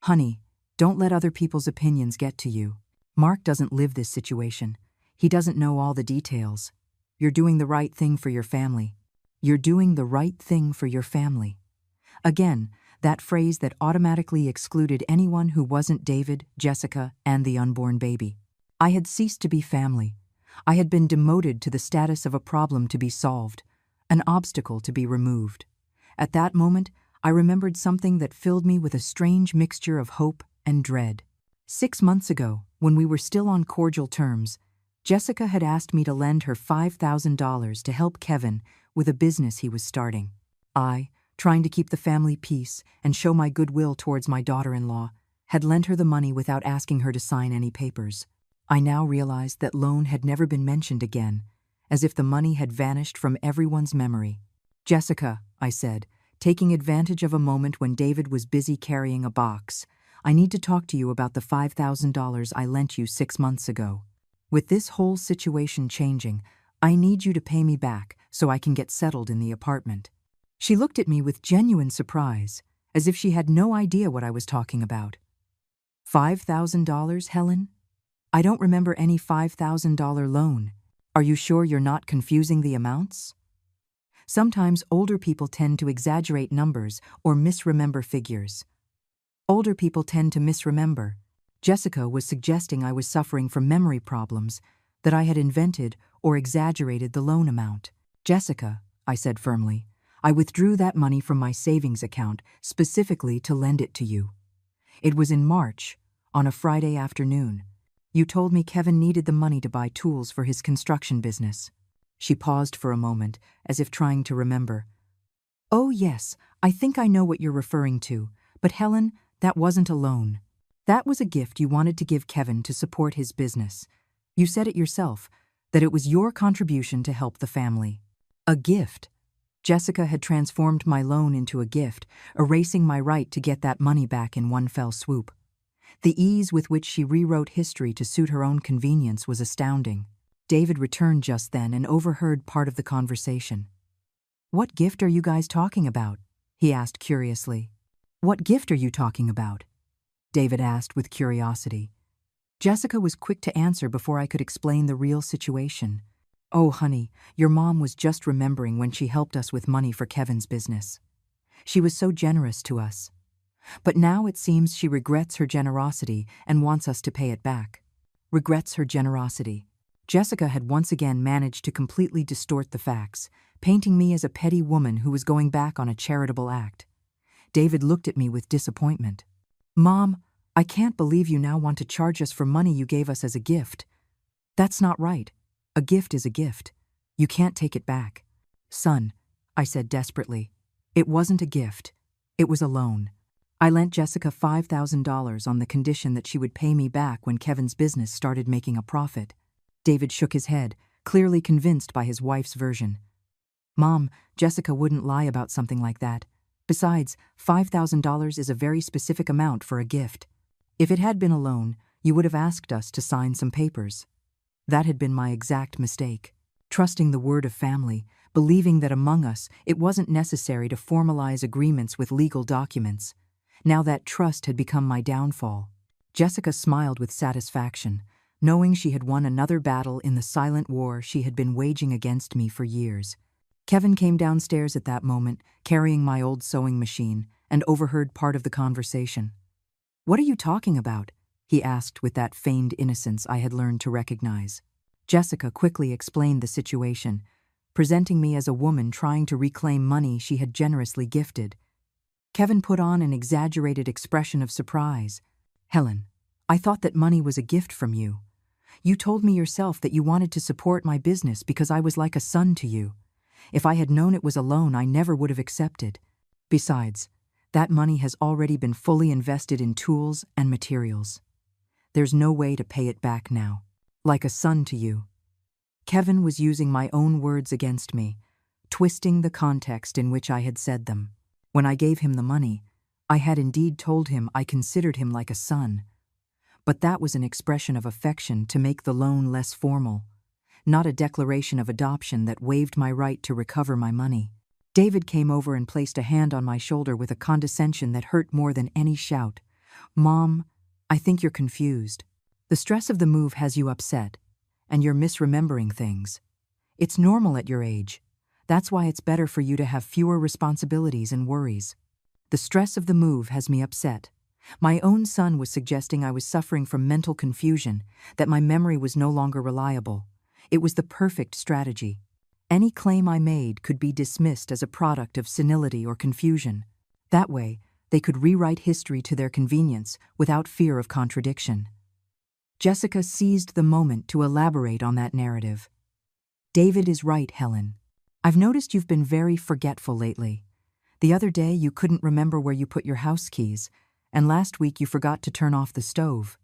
"Honey, don't let other people's opinions get to you. Mark doesn't live this situation. He doesn't know all the details. You're doing the right thing for your family. You're doing the right thing for your family." Again, that phrase that automatically excluded anyone who wasn't David, Jessica, and the unborn baby. I had ceased to be family. I had been demoted to the status of a problem to be solved, an obstacle to be removed. At that moment, I remembered something that filled me with a strange mixture of hope and dread. 6 months ago, when we were still on cordial terms, Jessica had asked me to lend her $5,000 to help Kevin with a business he was starting. I, trying to keep the family peace and show my goodwill towards my daughter-in-law, had lent her the money without asking her to sign any papers. I now realized that loan had never been mentioned again, as if the money had vanished from everyone's memory. "Jessica," I said, taking advantage of a moment when David was busy carrying a box, "I need to talk to you about the $5,000 I lent you 6 months ago. With this whole situation changing, I need you to pay me back so I can get settled in the apartment." She looked at me with genuine surprise, as if she had no idea what I was talking about. $5,000, Helen? I don't remember any $5,000 loan. Are you sure you're not confusing the amounts? Sometimes older people tend to exaggerate numbers or misremember figures. Older people tend to misremember. Jessica was suggesting I was suffering from memory problems, that I had invented or exaggerated the loan amount. "Jessica," I said firmly, "I withdrew that money from my savings account specifically to lend it to you. It was in March, on a Friday afternoon. You told me Kevin needed the money to buy tools for his construction business." She paused for a moment, as if trying to remember. "Oh yes, I think I know what you're referring to, but Helen, that wasn't a loan. That was a gift you wanted to give Kevin to support his business. You said it yourself, that it was your contribution to help the family." A gift. Jessica had transformed my loan into a gift, erasing my right to get that money back in one fell swoop. The ease with which she rewrote history to suit her own convenience was astounding. David returned just then and overheard part of the conversation. "What gift are you guys talking about?" he asked curiously. "What gift are you talking about?" David asked with curiosity. Jessica was quick to answer before I could explain the real situation. "Oh, honey, your mom was just remembering when she helped us with money for Kevin's business. She was so generous to us. But now it seems she regrets her generosity and wants us to pay it back." Regrets her generosity. Jessica had once again managed to completely distort the facts, painting me as a petty woman who was going back on a charitable act. David looked at me with disappointment. "Mom, I can't believe you now want to charge us for money you gave us as a gift. That's not right. A gift is a gift. You can't take it back." "Son," I said desperately, "it wasn't a gift. It was a loan. I lent Jessica $5,000 on the condition that she would pay me back when Kevin's business started making a profit." David shook his head, clearly convinced by his wife's version. "Mom, Jessica wouldn't lie about something like that. Besides, $5,000 is a very specific amount for a gift. If it had been a loan, you would have asked us to sign some papers." That had been my exact mistake. Trusting the word of family, believing that among us it wasn't necessary to formalize agreements with legal documents. Now that trust had become my downfall. Jessica smiled with satisfaction, knowing she had won another battle in the silent war she had been waging against me for years. Kevin came downstairs at that moment, carrying my old sewing machine, and overheard part of the conversation. "What are you talking about?" he asked with that feigned innocence I had learned to recognize. Jessica quickly explained the situation, presenting me as a woman trying to reclaim money she had generously gifted. Kevin put on an exaggerated expression of surprise. "Helen, I thought that money was a gift from you. You told me yourself that you wanted to support my business because I was like a son to you. If I had known it was a loan, I never would have accepted. Besides, that money has already been fully invested in tools and materials. There's no way to pay it back now. Like a son to you." Kevin was using my own words against me, twisting the context in which I had said them. When I gave him the money, I had indeed told him I considered him like a son. But that was an expression of affection to make the loan less formal, not a declaration of adoption that waived my right to recover my money. David came over and placed a hand on my shoulder with a condescension that hurt more than any shout. "Mom, I think you're confused. The stress of the move has you upset, and you're misremembering things. It's normal at your age. That's why it's better for you to have fewer responsibilities and worries. The stress of the move has me upset. My own son was suggesting I was suffering from mental confusion, that my memory was no longer reliable. It was the perfect strategy. Any claim I made could be dismissed as a product of senility or confusion. That way, they could rewrite history to their convenience without fear of contradiction." Jessica seized the moment to elaborate on that narrative. "David is right, Helen. I've noticed you've been very forgetful lately. The other day you couldn't remember where you put your house keys, and last week you forgot to turn off the stove.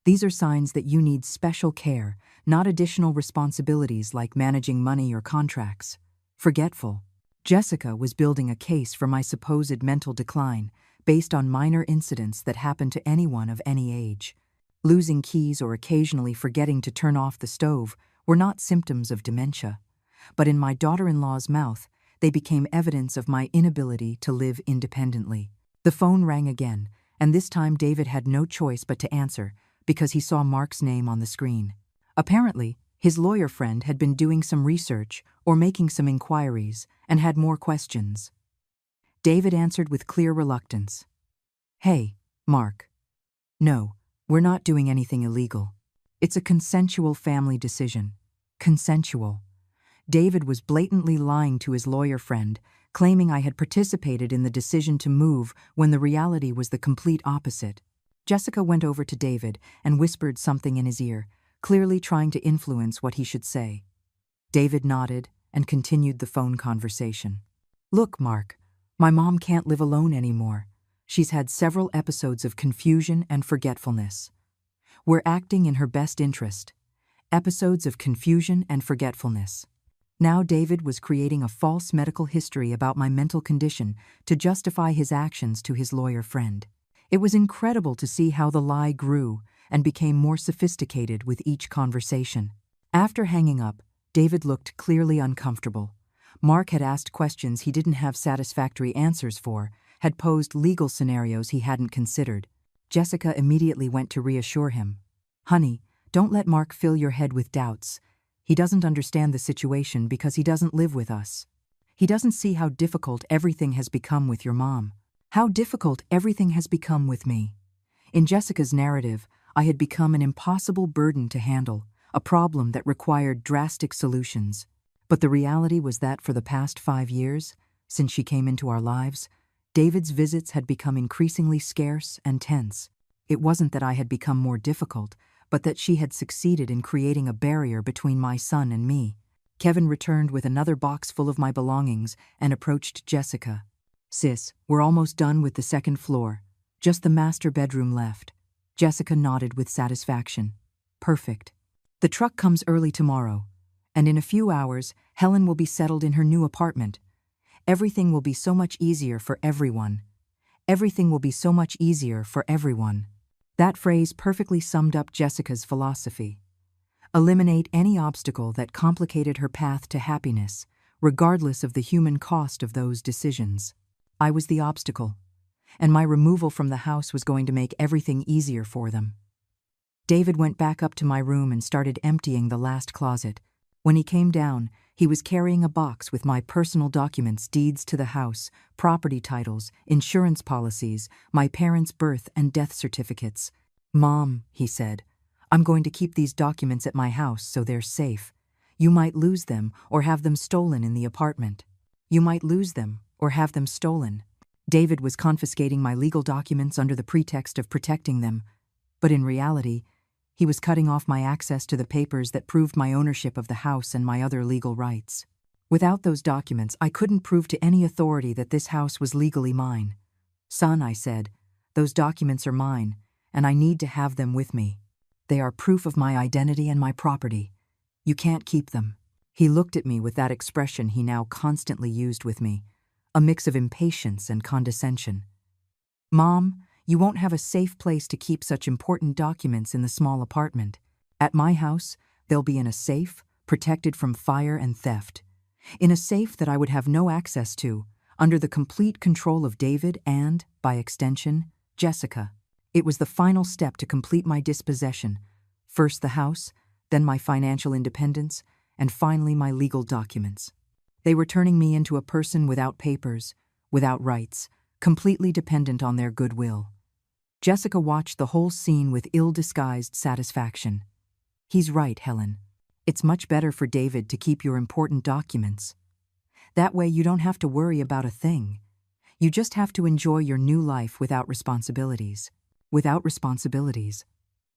These are signs that you need special care, not additional responsibilities like managing money or contracts. Forgetful." Jessica was building a case for my supposed mental decline based on minor incidents that happen to anyone of any age. Losing keys or occasionally forgetting to turn off the stove were not symptoms of dementia, but in my daughter-in-law's mouth, they became evidence of my inability to live independently. The phone rang again, and this time David had no choice but to answer because he saw Mark's name on the screen. Apparently, his lawyer friend had been doing some research or making some inquiries and had more questions. David answered with clear reluctance. "Hey, Mark. No, we're not doing anything illegal. It's a consensual family decision." Consensual. David was blatantly lying to his lawyer friend, claiming I had participated in the decision to move when the reality was the complete opposite. Jessica went over to David and whispered something in his ear, clearly trying to influence what he should say. David nodded and continued the phone conversation. "Look, Mark, my mom can't live alone anymore. She's had several episodes of confusion and forgetfulness. We're acting in her best interest. Episodes of confusion and forgetfulness." Now David was creating a false medical history about my mental condition to justify his actions to his lawyer friend. It was incredible to see how the lie grew and became more sophisticated with each conversation. After hanging up, David looked clearly uncomfortable. Mark had asked questions he didn't have satisfactory answers for, had posed legal scenarios he hadn't considered. Jessica immediately went to reassure him. "Honey, don't let Mark fill your head with doubts. He doesn't understand the situation because he doesn't live with us. He doesn't see how difficult everything has become with your mom. How difficult everything has become with me. In Jessica's narrative, I had become an impossible burden to handle, a problem that required drastic solutions. But the reality was that for the past 5 years, since she came into our lives, David's visits had become increasingly scarce and tense. It wasn't that I had become more difficult, but that she had succeeded in creating a barrier between my son and me. Kevin returned with another box full of my belongings and approached Jessica. "Sis, we're almost done with the second floor. Just the master bedroom left." Jessica nodded with satisfaction. "Perfect. The truck comes early tomorrow, and in a few hours, Helen will be settled in her new apartment. Everything will be so much easier for everyone. Everything will be so much easier for everyone." That phrase perfectly summed up Jessica's philosophy. Eliminate any obstacle that complicated her path to happiness, regardless of the human cost of those decisions. I was the obstacle, and my removal from the house was going to make everything easier for them. David went back up to my room and started emptying the last closet. When he came down, He was carrying a box with my personal documents, deeds to the house, property titles, insurance policies, my parents' birth and death certificates. "Mom," he said, "I'm going to keep these documents at my house so they're safe. You might lose them or have them stolen in the apartment. You might lose them or have them stolen." David was confiscating my legal documents under the pretext of protecting them, but in reality, he was cutting off my access to the papers that proved my ownership of the house and my other legal rights. Without those documents, I couldn't prove to any authority that this house was legally mine. "Son," I said, "those documents are mine, and I need to have them with me. They are proof of my identity and my property. You can't keep them." He looked at me with that expression he now constantly used with me, a mix of impatience and condescension. "Mom, you won't have a safe place to keep such important documents in the small apartment. At my house, they'll be in a safe, protected from fire and theft. In a safe that I would have no access to, under the complete control of David and, by extension, Jessica. It was the final step to complete my dispossession. First the house, then my financial independence, and finally my legal documents. They were turning me into a person without papers, without rights, completely dependent on their goodwill. Jessica watched the whole scene with ill-disguised satisfaction. "He's right, Helen. It's much better for David to keep your important documents. That way you don't have to worry about a thing. You just have to enjoy your new life without responsibilities." Without responsibilities.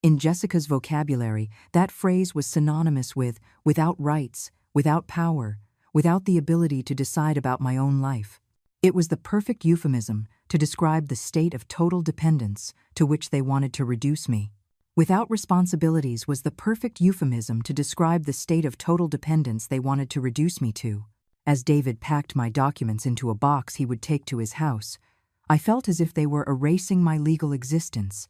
In Jessica's vocabulary, that phrase was synonymous with without rights, without power, without the ability to decide about my own life. It was the perfect euphemism to describe the state of total dependence to which they wanted to reduce me. Without responsibilities was the perfect euphemism to describe the state of total dependence they wanted to reduce me to. As David packed my documents into a box he would take to his house, I felt as if they were erasing my legal existence,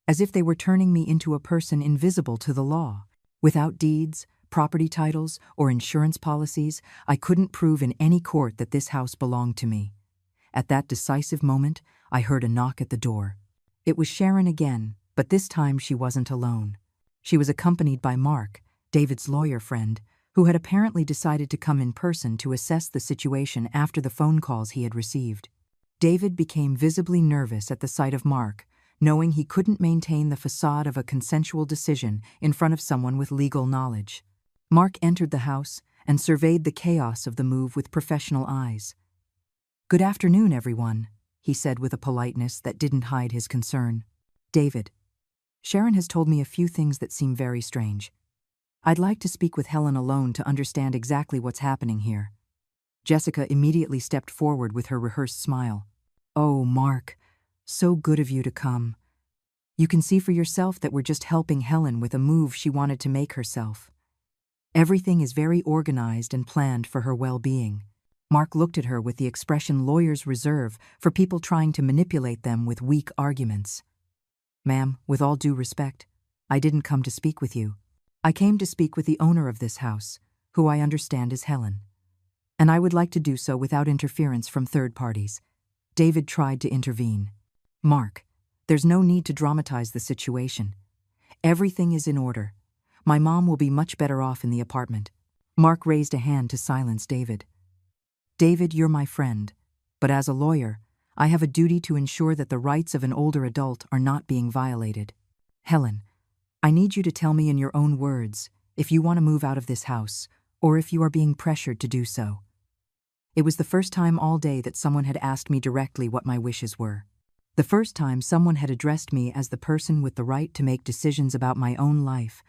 as if they were turning me into a person invisible to the law. Without deeds, property titles, or insurance policies, I couldn't prove in any court that this house belonged to me. At that decisive moment, I heard a knock at the door. It was Sharon again, but this time she wasn't alone. She was accompanied by Mark, David's lawyer friend, who had apparently decided to come in person to assess the situation after the phone calls he had received. David became visibly nervous at the sight of Mark, knowing he couldn't maintain the facade of a consensual decision in front of someone with legal knowledge. Mark entered the house and surveyed the chaos of the move with professional eyes. "Good afternoon, everyone," he said with a politeness that didn't hide his concern. "David, Sharon has told me a few things that seem very strange. I'd like to speak with Helen alone to understand exactly what's happening here." Jessica immediately stepped forward with her rehearsed smile. "Oh, Mark, so good of you to come. You can see for yourself that we're just helping Helen with a move she wanted to make herself. Everything is very organized and planned for her well-being." Mark looked at her with the expression lawyers reserve for people trying to manipulate them with weak arguments. "Ma'am, with all due respect, I didn't come to speak with you. I came to speak with the owner of this house, who I understand is Helen. And I would like to do so without interference from third parties." David tried to intervene. "Mark, there's no need to dramatize the situation. Everything is in order. My mom will be much better off in the apartment." Mark raised a hand to silence David. "David, you're my friend, but as a lawyer, I have a duty to ensure that the rights of an older adult are not being violated. Helen, I need you to tell me in your own words if you want to move out of this house, or if you are being pressured to do so." It was the first time all day that someone had asked me directly what my wishes were. The first time someone had addressed me as the person with the right to make decisions about my own life.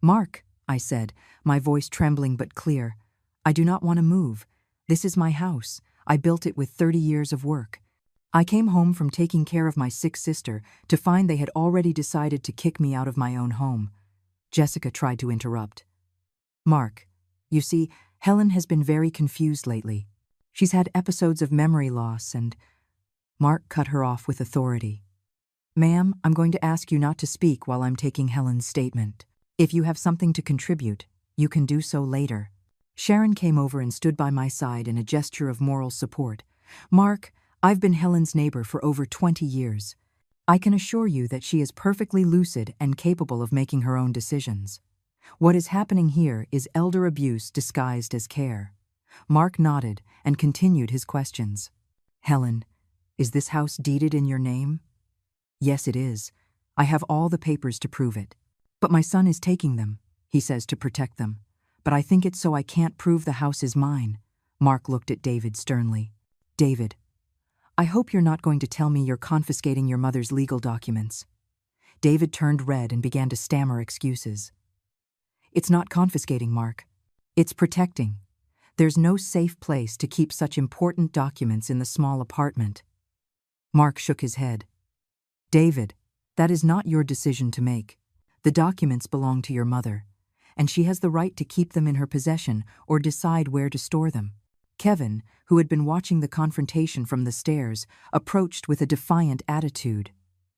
"Mark," I said, my voice trembling but clear, "I do not want to move. This is my house. I built it with 30 years of work. I came home from taking care of my sick sister to find they had already decided to kick me out of my own home." Jessica tried to interrupt. "Mark, you see, Helen has been very confused lately. She's had episodes of memory loss and—" Mark cut her off with authority. "Ma'am, I'm going to ask you not to speak while I'm taking Helen's statement. If you have something to contribute, you can do so later." Sharon came over and stood by my side in a gesture of moral support. "Mark, I've been Helen's neighbor for over 20 years. I can assure you that she is perfectly lucid and capable of making her own decisions. What is happening here is elder abuse disguised as care. Mark nodded and continued his questions. Helen, is this house deeded in your name? Yes, it is. I have all the papers to prove it. But my son is taking them, he says, to protect them. But I think it's so I can't prove the house is mine. Mark looked at David sternly. David, I hope you're not going to tell me you're confiscating your mother's legal documents. David turned red and began to stammer excuses. It's not confiscating, Mark. It's protecting. There's no safe place to keep such important documents in the small apartment. Mark shook his head. David, that is not your decision to make. The documents belong to your mother, and she has the right to keep them in her possession or decide where to store them. Kevin, who had been watching the confrontation from the stairs, approached with a defiant attitude.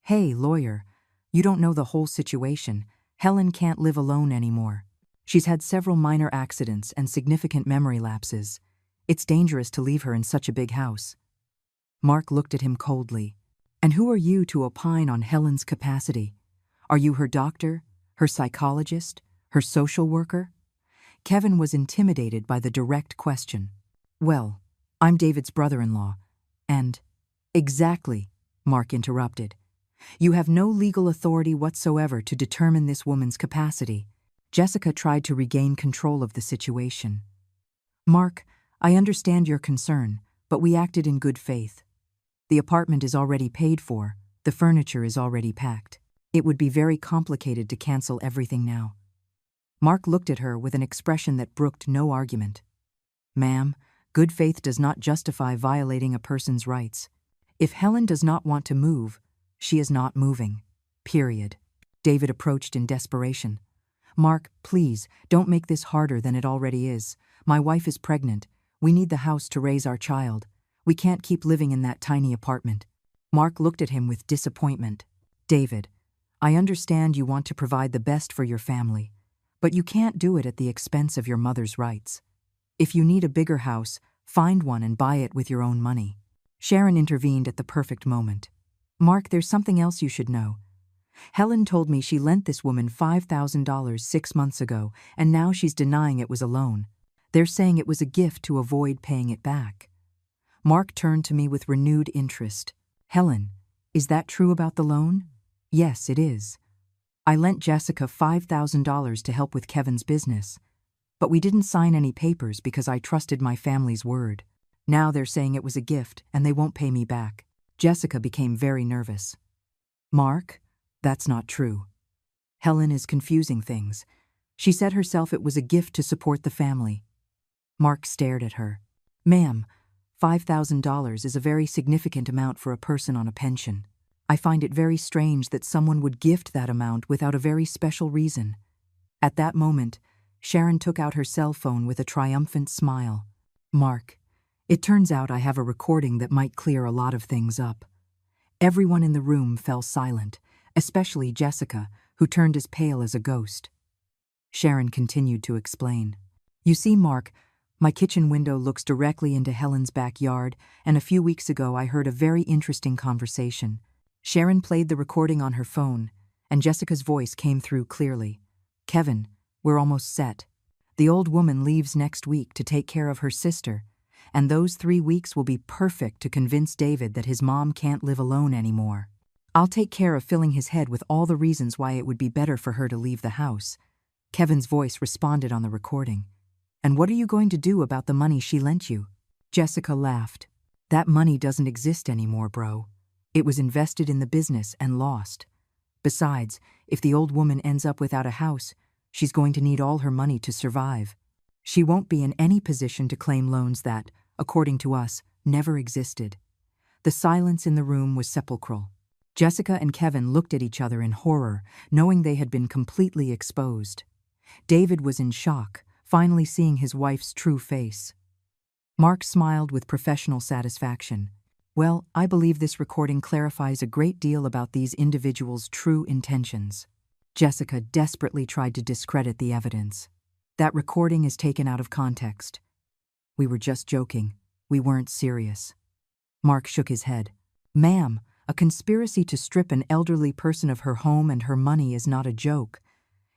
Hey, lawyer, you don't know the whole situation. Helen can't live alone anymore. She's had several minor accidents and significant memory lapses. It's dangerous to leave her in such a big house. Mark looked at him coldly. And who are you to opine on Helen's capacity? Are you her doctor, her psychologist, her social worker? Kevin was intimidated by the direct question. Well, I'm David's brother-in-law, and… Exactly, Mark interrupted. You have no legal authority whatsoever to determine this woman's capacity. Jessica tried to regain control of the situation. Mark, I understand your concern, but we acted in good faith. The apartment is already paid for, the furniture is already packed. It would be very complicated to cancel everything now. Mark looked at her with an expression that brooked no argument. Ma'am, good faith does not justify violating a person's rights. If Helen does not want to move, she is not moving. Period. David approached in desperation. Mark, please, don't make this harder than it already is. My wife is pregnant. We need the house to raise our child. We can't keep living in that tiny apartment. Mark looked at him with disappointment. David, I understand you want to provide the best for your family, but you can't do it at the expense of your mother's rights. If you need a bigger house, find one and buy it with your own money. Sharon intervened at the perfect moment. Mark, there's something else you should know. Helen told me she lent this woman $5,000 6 months ago, and now she's denying it was a loan. They're saying it was a gift to avoid paying it back. Mark turned to me with renewed interest. Helen, is that true about the loan? Yes, it is. I lent Jessica $5,000 to help with Kevin's business. But we didn't sign any papers because I trusted my family's word. Now they're saying it was a gift and they won't pay me back. Jessica became very nervous. Mark, that's not true. Helen is confusing things. She said herself it was a gift to support the family. Mark stared at her. Ma'am, $5,000 is a very significant amount for a person on a pension. I find it very strange that someone would gift that amount without a very special reason. At that moment, Sharon took out her cell phone with a triumphant smile. Mark, it turns out I have a recording that might clear a lot of things up. Everyone in the room fell silent, especially Jessica, who turned as pale as a ghost. Sharon continued to explain. You see, Mark, my kitchen window looks directly into Helen's backyard, and a few weeks ago I heard a very interesting conversation. Sharon played the recording on her phone, and Jessica's voice came through clearly. Kevin, we're almost set. The old woman leaves next week to take care of her sister, and those 3 weeks will be perfect to convince David that his mom can't live alone anymore. I'll take care of filling his head with all the reasons why it would be better for her to leave the house. Kevin's voice responded on the recording. And what are you going to do about the money she lent you? Jessica laughed. That money doesn't exist anymore, bro. It was invested in the business and lost. Besides, if the old woman ends up without a house, she's going to need all her money to survive. She won't be in any position to claim loans that, according to us, never existed. The silence in the room was sepulchral. Jessica and Kevin looked at each other in horror, knowing they had been completely exposed. David was in shock, finally seeing his wife's true face. Mark smiled with professional satisfaction. Well, I believe this recording clarifies a great deal about these individuals' true intentions. Jessica desperately tried to discredit the evidence. That recording is taken out of context. We were just joking. We weren't serious. Mark shook his head. Ma'am, a conspiracy to strip an elderly person of her home and her money is not a joke.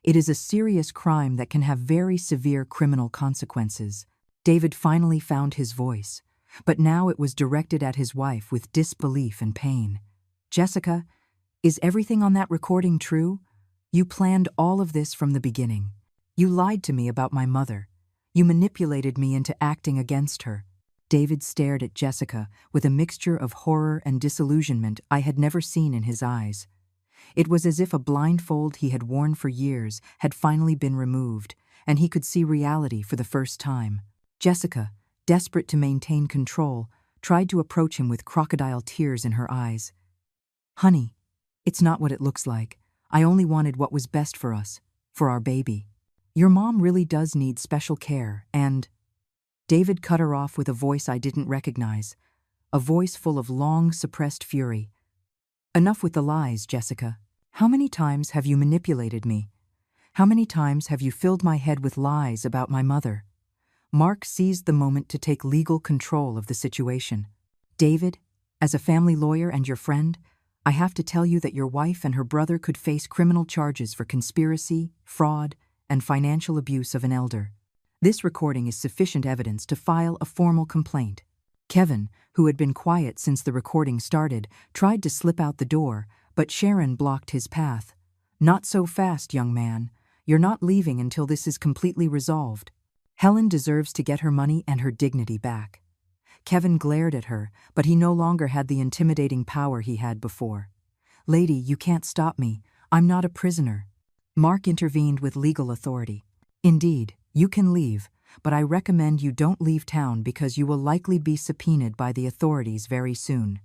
It is a serious crime that can have very severe criminal consequences. David finally found his voice, but now it was directed at his wife with disbelief and pain. Jessica, is everything on that recording true? You planned all of this from the beginning. You lied to me about my mother. You manipulated me into acting against her. David stared at Jessica with a mixture of horror and disillusionment I had never seen in his eyes. It was as if a blindfold he had worn for years had finally been removed, and he could see reality for the first time. Jessica, desperate to maintain control, tried to approach him with crocodile tears in her eyes. Honey, it's not what it looks like. I only wanted what was best for us, for our baby. Your mom really does need special care, and… David cut her off with a voice I didn't recognize, a voice full of long, suppressed fury. Enough with the lies, Jessica. How many times have you manipulated me? How many times have you filled my head with lies about my mother? Mark seized the moment to take legal control of the situation. David, as a family lawyer and your friend, I have to tell you that your wife and her brother could face criminal charges for conspiracy, fraud, and financial abuse of an elder. This recording is sufficient evidence to file a formal complaint. Kevin, who had been quiet since the recording started, tried to slip out the door, but Sharon blocked his path. Not so fast, young man. You're not leaving until this is completely resolved. Helen deserves to get her money and her dignity back. Kevin glared at her, but he no longer had the intimidating power he had before. Lady, you can't stop me. I'm not a prisoner. Mark intervened with legal authority. Indeed, you can leave, but I recommend you don't leave town because you will likely be subpoenaed by the authorities very soon.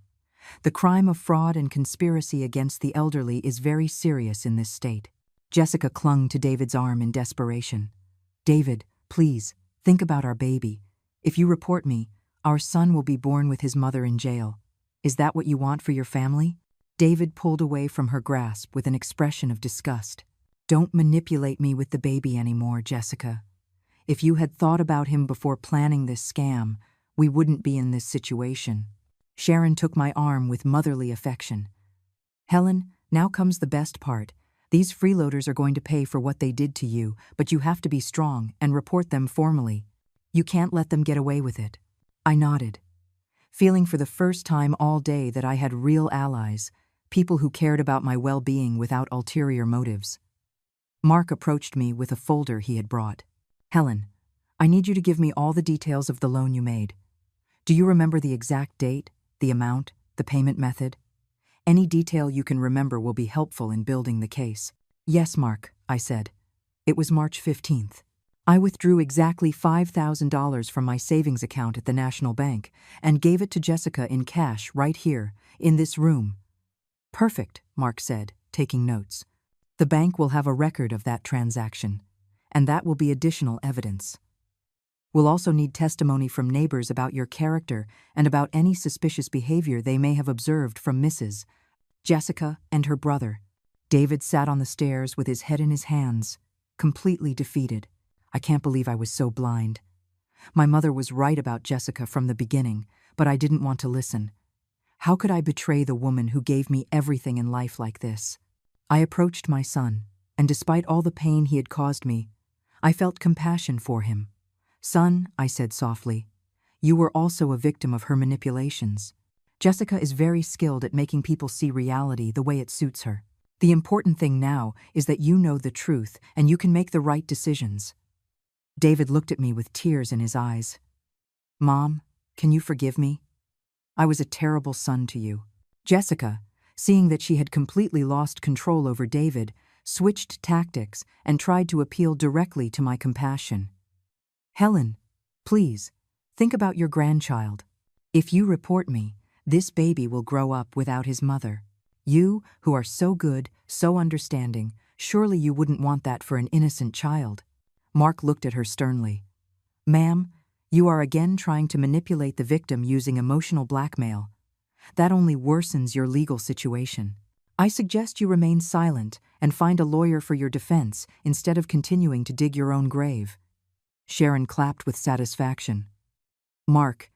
The crime of fraud and conspiracy against the elderly is very serious in this state. Jessica clung to David's arm in desperation. David, please, think about our baby. If you report me, our son will be born with his mother in jail. Is that what you want for your family? David pulled away from her grasp with an expression of disgust. Don't manipulate me with the baby anymore, Jessica. If you had thought about him before planning this scam, we wouldn't be in this situation. Sharon took my arm with motherly affection. Helen, now comes the best part. These freeloaders are going to pay for what they did to you, but you have to be strong and report them formally. You can't let them get away with it. I nodded, feeling for the first time all day that I had real allies, people who cared about my well-being without ulterior motives. Mark approached me with a folder he had brought. Helen, I need you to give me all the details of the loan you made. Do you remember the exact date, the amount, the payment method? Any detail you can remember will be helpful in building the case. Yes, Mark, I said. It was March 15th. I withdrew exactly $5,000 from my savings account at the National Bank and gave it to Jessica in cash right here, in this room. Perfect, Mark said, taking notes. The bank will have a record of that transaction, and that will be additional evidence. We'll also need testimony from neighbors about your character and about any suspicious behavior they may have observed from Mrs. Jessica and her brother. David sat on the stairs with his head in his hands, completely defeated. I can't believe I was so blind. My mother was right about Jessica from the beginning, but I didn't want to listen. How could I betray the woman who gave me everything in life like this? I approached my son, and despite all the pain he had caused me, I felt compassion for him. Son, I said softly, you were also a victim of her manipulations. Jessica is very skilled at making people see reality the way it suits her. The important thing now is that you know the truth and you can make the right decisions. David looked at me with tears in his eyes. Mom, can you forgive me? I was a terrible son to you. Jessica, seeing that she had completely lost control over David, switched tactics and tried to appeal directly to my compassion. Helen, please, think about your grandchild. If you report me, this baby will grow up without his mother. You, who are so good, so understanding, surely you wouldn't want that for an innocent child. Mark looked at her sternly. Ma'am, you are again trying to manipulate the victim using emotional blackmail. That only worsens your legal situation. I suggest you remain silent and find a lawyer for your defense instead of continuing to dig your own grave. Sharon clapped with satisfaction. Mark,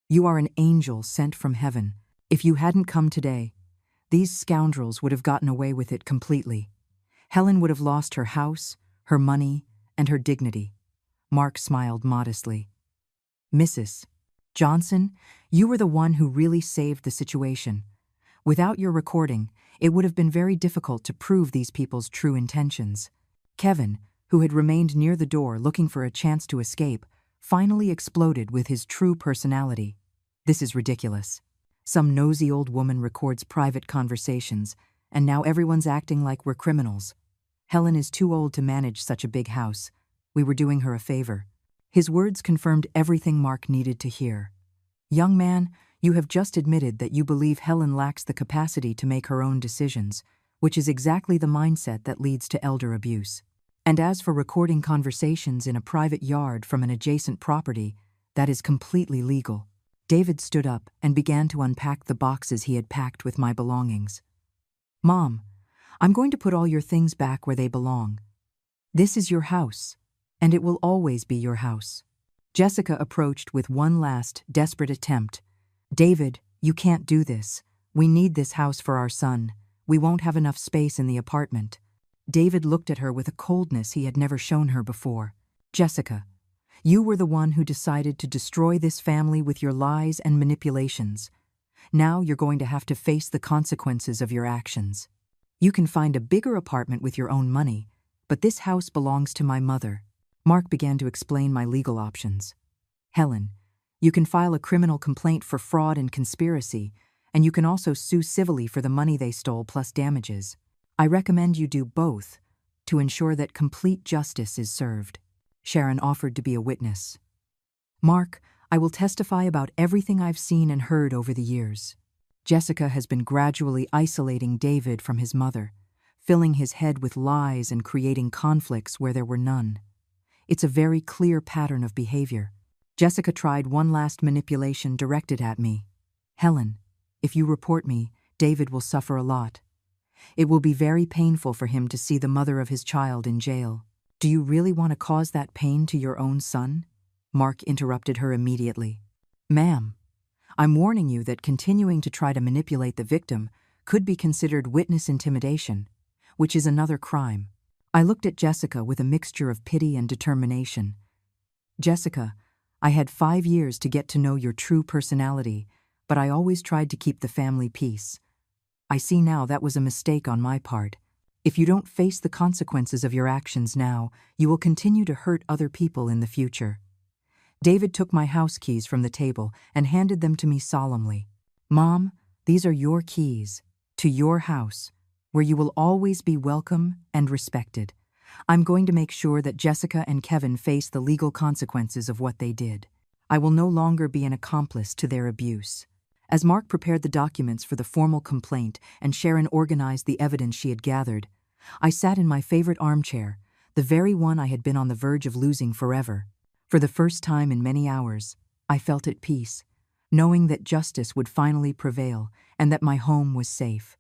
you are an angel sent from heaven. If you hadn't come today, these scoundrels would have gotten away with it completely. Helen would have lost her house, her money, and her dignity. Mark smiled modestly. Mrs. Johnson, you were the one who really saved the situation. Without your recording, it would have been very difficult to prove these people's true intentions. Kevin, who had remained near the door looking for a chance to escape, finally exploded with his true personality. This is ridiculous. Some nosy old woman records private conversations, and now everyone's acting like we're criminals. Helen is too old to manage such a big house. We were doing her a favor. His words confirmed everything Mark needed to hear. Young man, you have just admitted that you believe Helen lacks the capacity to make her own decisions, which is exactly the mindset that leads to elder abuse. And as for recording conversations in a private yard from an adjacent property, that is completely legal. David stood up and began to unpack the boxes he had packed with my belongings. Mom, I'm going to put all your things back where they belong. This is your house, and it will always be your house. Jessica approached with one last, desperate attempt. David, you can't do this. We need this house for our son. We won't have enough space in the apartment. David looked at her with a coldness he had never shown her before. Jessica, you were the one who decided to destroy this family with your lies and manipulations. Now you're going to have to face the consequences of your actions. You can find a bigger apartment with your own money, but this house belongs to my mother. Mark began to explain my legal options. Helen, you can file a criminal complaint for fraud and conspiracy, and you can also sue civilly for the money they stole plus damages. I recommend you do both to ensure that complete justice is served. Sharon offered to be a witness. Mark, I will testify about everything I've seen and heard over the years. Jessica has been gradually isolating David from his mother, filling his head with lies and creating conflicts where there were none. It's a very clear pattern of behavior. Jessica tried one last manipulation directed at me. Helen, if you report me, David will suffer a lot. It will be very painful for him to see the mother of his child in jail. Do you really want to cause that pain to your own son? Mark interrupted her immediately. Ma'am, I'm warning you that continuing to try to manipulate the victim could be considered witness intimidation, which is another crime. I looked at Jessica with a mixture of pity and determination. Jessica, I had 5 years to get to know your true personality, but I always tried to keep the family peace. I see now that was a mistake on my part. If you don't face the consequences of your actions now, you will continue to hurt other people in the future. David took my house keys from the table and handed them to me solemnly. Mom, these are your keys to your house, where you will always be welcome and respected. I'm going to make sure that Jessica and Kevin face the legal consequences of what they did. I will no longer be an accomplice to their abuse. As Mark prepared the documents for the formal complaint and Sharon organized the evidence she had gathered, I sat in my favorite armchair, the very one I had been on the verge of losing forever. For the first time in many hours, I felt at peace, knowing that justice would finally prevail and that my home was safe.